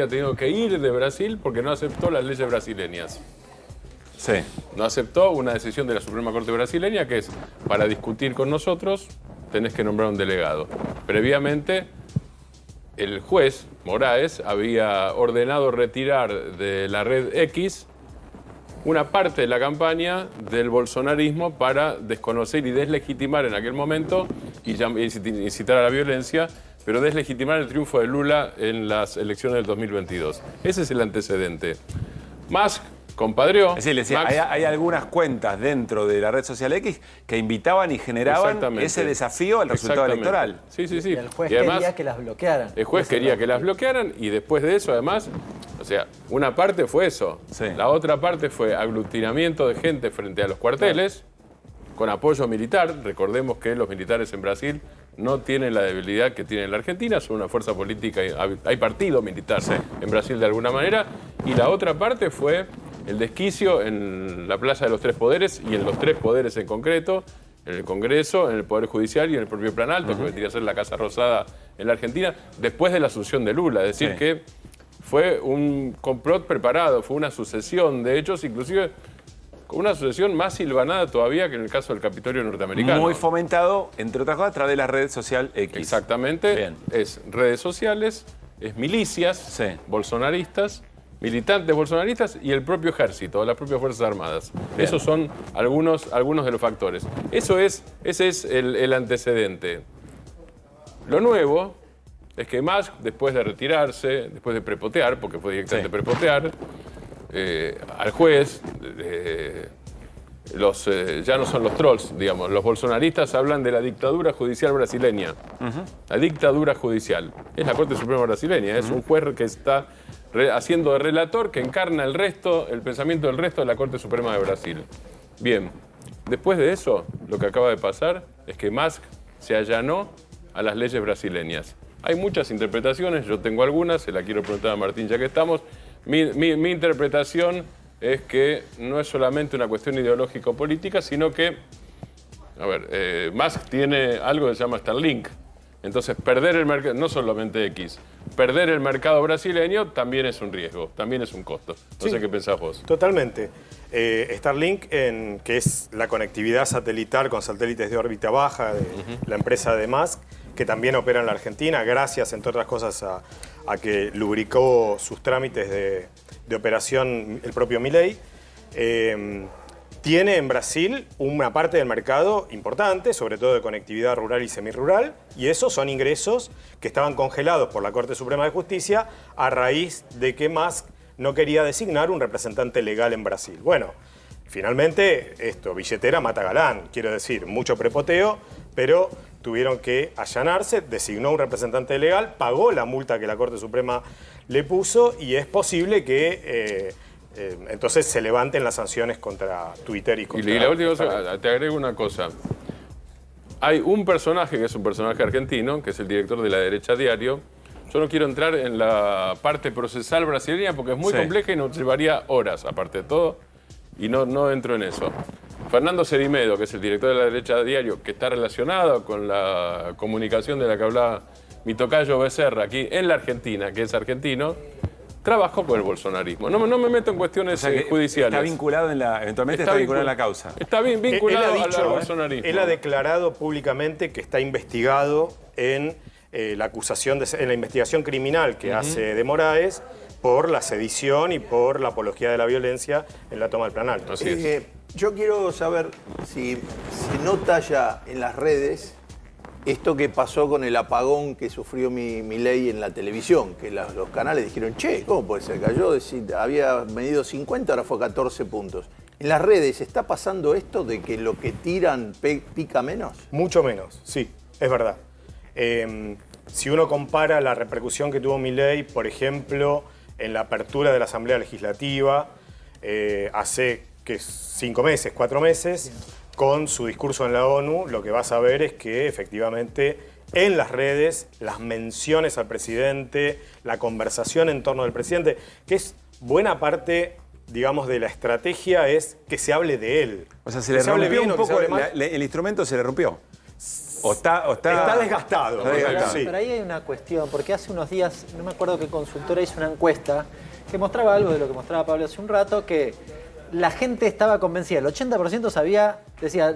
tenido que ir de Brasil porque no aceptó las leyes brasileñas. Sí. No aceptó una decisión de la Suprema Corte brasileña que es, para discutir con nosotros, tenés que nombrar un delegado. Previamente, el juez Moraes había ordenado retirar de la red X una parte de la campaña del bolsonarismo para desconocer y deslegitimar en aquel momento y incitar a la violencia, pero deslegitimar el triunfo de Lula en las elecciones del 2022. Ese es el antecedente. Musk compadrió. Es decir, hay algunas cuentas dentro de la red social X que invitaban y generaban ese desafío al resultado electoral. Sí, sí, sí. Y el juez Y además, quería que las bloquearan. el juez quería que las bloquearan y después de eso, además, o sea, una parte fue eso. Sí. La otra parte fue aglutinamiento de gente frente a los cuarteles, con apoyo militar. Recordemos que los militares en Brasil no tienen la debilidad que tiene en la Argentina, son una fuerza política, hay partido militar en Brasil de alguna manera. Y la otra parte fue el desquicio en la Plaza de los Tres Poderes y en los tres poderes en concreto, en el Congreso, en el Poder Judicial y en el propio Plan Alto, que vendría a ser la Casa Rosada en la Argentina, después de la asunción de Lula. Es decir, que fue un complot preparado, fue una sucesión de hechos, inclusive con una sucesión más hilvanada todavía que en el caso del Capitolio norteamericano. Muy fomentado, entre otras cosas, a través de la red social X. Exactamente. Bien. Es redes sociales, es milicias bolsonaristas, militantes bolsonaristas y el propio ejército, las propias Fuerzas Armadas. Bien. Esos son algunos de los factores. Ese es el antecedente. Lo nuevo es que Musk, después de retirarse, después de prepotear, porque fue directamente prepotear, al juez, ya no son los trolls, digamos, los bolsonaristas hablan de la dictadura judicial brasileña. La dictadura judicial. Es la Corte Suprema brasileña, es un juez que está haciendo de relator, que encarna el pensamiento del resto de la Corte Suprema de Brasil. Bien, después de eso, lo que acaba de pasar es que Musk se allanó a las leyes brasileñas. Hay muchas interpretaciones, yo tengo algunas, se la quiero preguntar a Martín ya que estamos. Mi interpretación es que no es solamente una cuestión ideológico-política, sino que, Musk tiene algo que se llama Starlink. Entonces, perder el mercado, no solamente X, perder el mercado brasileño también es un riesgo, también es un costo. No sé qué pensás vos. Totalmente. Starlink, que es la conectividad satelital con satélites de órbita baja de la empresa de Musk, que también opera en la Argentina, gracias, entre otras cosas, a que lubricó sus trámites de operación el propio Milei. Tiene en Brasil una parte del mercado importante, sobre todo de conectividad rural y semirural, y esos son ingresos que estaban congelados por la Corte Suprema de Justicia a raíz de que Musk no quería designar un representante legal en Brasil. Bueno, finalmente billetera mata galán, quiero decir, mucho prepoteo, pero tuvieron que allanarse, designó un representante legal, pagó la multa que la Corte Suprema le puso y es posible que entonces se levanten las sanciones contra Twitter y contra... Y la última cosa, te agrego una cosa. Hay un personaje que es un personaje argentino, que es el director de La Derecha Diario, Yo no quiero entrar en la parte procesal brasileña porque es muy compleja y nos llevaría horas, aparte de todo, y no entro en eso. Fernando Cerimedo, que es el director de La Derecha Diario, que está relacionado con la comunicación de la que hablaba mi tocayo Becerra aquí en la Argentina, que es argentino, trabajó con el bolsonarismo. No me meto en cuestiones judiciales. Está vinculado eventualmente está vinculado en la causa. Está bien vinculado al bolsonarismo. Él ha declarado públicamente que está investigado en la acusación, en la investigación criminal que hace de Moraes por la sedición y por la apología de la violencia en la toma del Planalto. Así es. Yo quiero saber si se nota ya en las redes esto que pasó con el apagón que sufrió Milei en la televisión, que los canales dijeron, che, ¿cómo puede ser? Cayó, había medido 50, ahora fue 14 puntos. ¿En las redes está pasando esto de que lo que tiran pica menos? Mucho menos, sí, es verdad. Si uno compara la repercusión que tuvo Milei, por ejemplo, en la apertura de la Asamblea Legislativa, hace 5 meses, 4 meses, con su discurso en la ONU, lo que vas a ver es que efectivamente en las redes, las menciones al presidente, la conversación en torno del presidente, que es buena parte, digamos, de la estrategia, es que se hable de él. O sea, se le rompió un poco, el instrumento se le rompió. Está desgastado. Está desgastado. Sí. Pero ahí hay una cuestión, porque hace unos días, no me acuerdo qué consultora hizo una encuesta que mostraba algo de lo que mostraba Pablo hace un rato, que la gente estaba convencida, el 80% sabía,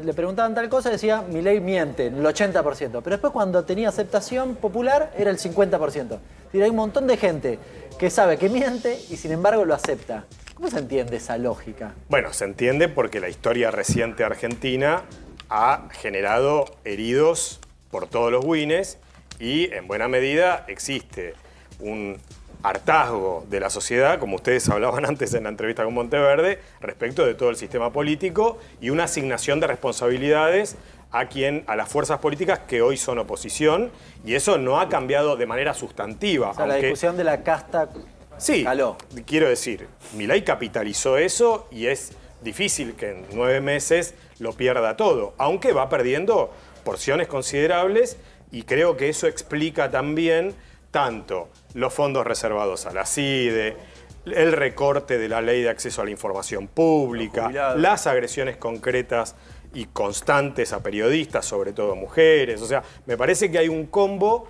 le preguntaban tal cosa, decía, Milei miente, el 80%. Pero después cuando tenía aceptación popular, era el 50%. Es decir, hay un montón de gente que sabe que miente y sin embargo lo acepta. ¿Cómo se entiende esa lógica? Bueno, se entiende porque la historia reciente argentina ha generado heridos por todos los buines y en buena medida existe un hartazgo de la sociedad, como ustedes hablaban antes en la entrevista con Monteverde, respecto de todo el sistema político y una asignación de responsabilidades a las fuerzas políticas que hoy son oposición, y eso no ha cambiado de manera sustantiva. O sea, la discusión de la casta caló. Quiero decir, Milei capitalizó eso y es difícil que en 9 meses lo pierda todo, aunque va perdiendo porciones considerables, y creo que eso explica también tanto los fondos reservados a la CIDE, el recorte de la ley de acceso a la información pública, las agresiones concretas y constantes a periodistas, sobre todo mujeres. O sea, me parece que hay un combo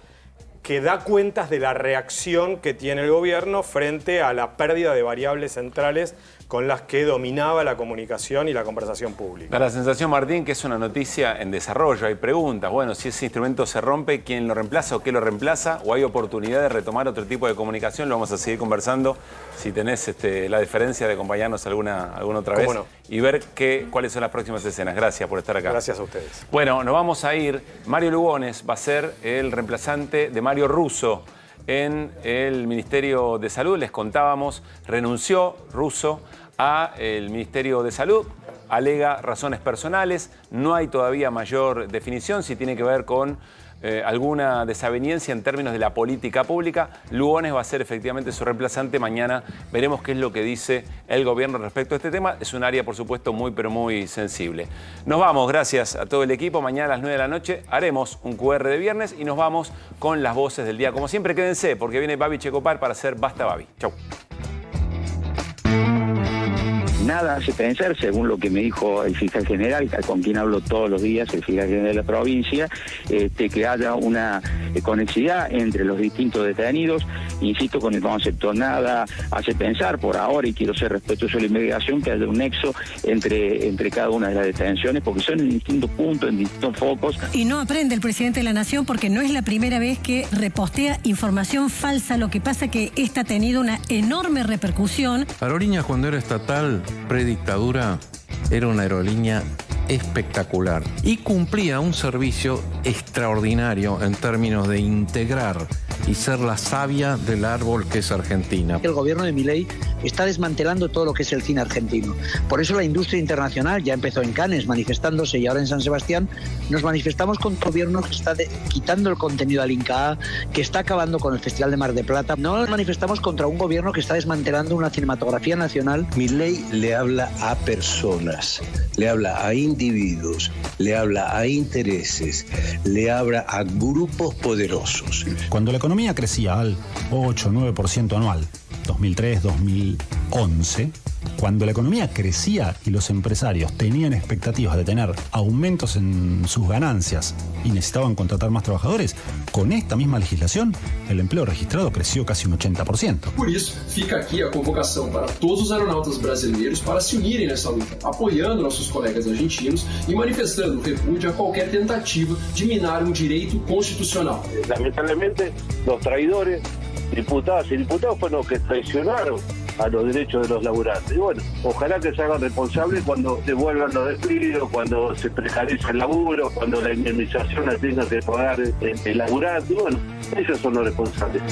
que da cuentas de la reacción que tiene el gobierno frente a la pérdida de variables centrales con las que dominaba la comunicación y la conversación pública. Da la sensación, Martín, que es una noticia en desarrollo. Hay preguntas. Bueno, si ese instrumento se rompe, ¿quién lo reemplaza o qué lo reemplaza? ¿O hay oportunidad de retomar otro tipo de comunicación? Lo vamos a seguir conversando. Si tenés la diferencia de acompañarnos alguna otra vez. ¿Cómo no? Y ver cuáles son las próximas escenas. Gracias por estar acá. Gracias a ustedes. Bueno, nos vamos a ir. Mario Lugones va a ser el reemplazante de Mario Russo en el Ministerio de Salud. Les contábamos, renunció Russo al Ministerio de Salud, alega razones personales, no hay todavía mayor definición si tiene que ver con alguna desaveniencia en términos de la política pública. Lugones va a ser efectivamente su reemplazante. Mañana veremos qué es lo que dice el gobierno respecto a este tema. Es un área, por supuesto, muy, pero muy sensible. Nos vamos, gracias a todo el equipo. Mañana a las 9 de la noche haremos un QR de viernes y nos vamos con las voces del día. Como siempre, quédense, porque viene Babi Checopar para hacer Basta Babi. Chau. Nada hace pensar, según lo que me dijo el fiscal general, con quien hablo todos los días, el fiscal general de la provincia, que haya una conexidad entre los distintos detenidos. Insisto con el concepto, nada hace pensar por ahora, y quiero ser respetuoso de la investigación, que haya un nexo entre cada una de las detenciones, porque son en distintos puntos, en distintos focos. Y no aprende el presidente de la Nación, porque no es la primera vez que repostea información falsa. Lo que pasa que esta ha tenido una enorme repercusión. Aerolíneas, cuando era estatal, predictadura, era una aerolínea espectacular y cumplía un servicio extraordinario en términos de integrar y ser la savia del árbol que es Argentina. El gobierno de Milei está desmantelando todo lo que es el cine argentino. Por eso la industria internacional ya empezó en Cannes manifestándose, y ahora en San Sebastián nos manifestamos con un gobierno que está quitando el contenido al Inca, que está acabando con el Festival de Mar de Plata. No nos manifestamos contra un gobierno que está desmantelando una cinematografía nacional. Milei le habla a personas, le habla a individuos, le habla a intereses, le habla a grupos poderosos. Cuando la economía crecía al 8-9% anual, 2003-2011, cuando la economía crecía y los empresarios tenían expectativas de tener aumentos en sus ganancias y necesitaban contratar más trabajadores, con esta misma legislación el empleo registrado creció casi un 80%. Por isso, fica aqui a convocação para todos os aeronautas brasileiros para se unirem nessa luta, apoiando nossos colegas argentinos e manifestando repúdio a qualquer tentativa de minar um direito constitucional. Lamentablemente, los traidores, diputadas y diputados fueron los que traicionaron a los derechos de los laburantes. Y bueno, ojalá que se hagan responsables cuando devuelvan los despidos, cuando se precariza el laburo, cuando la indemnización la tenga que pagar el laburante. Y bueno, ellos son los responsables.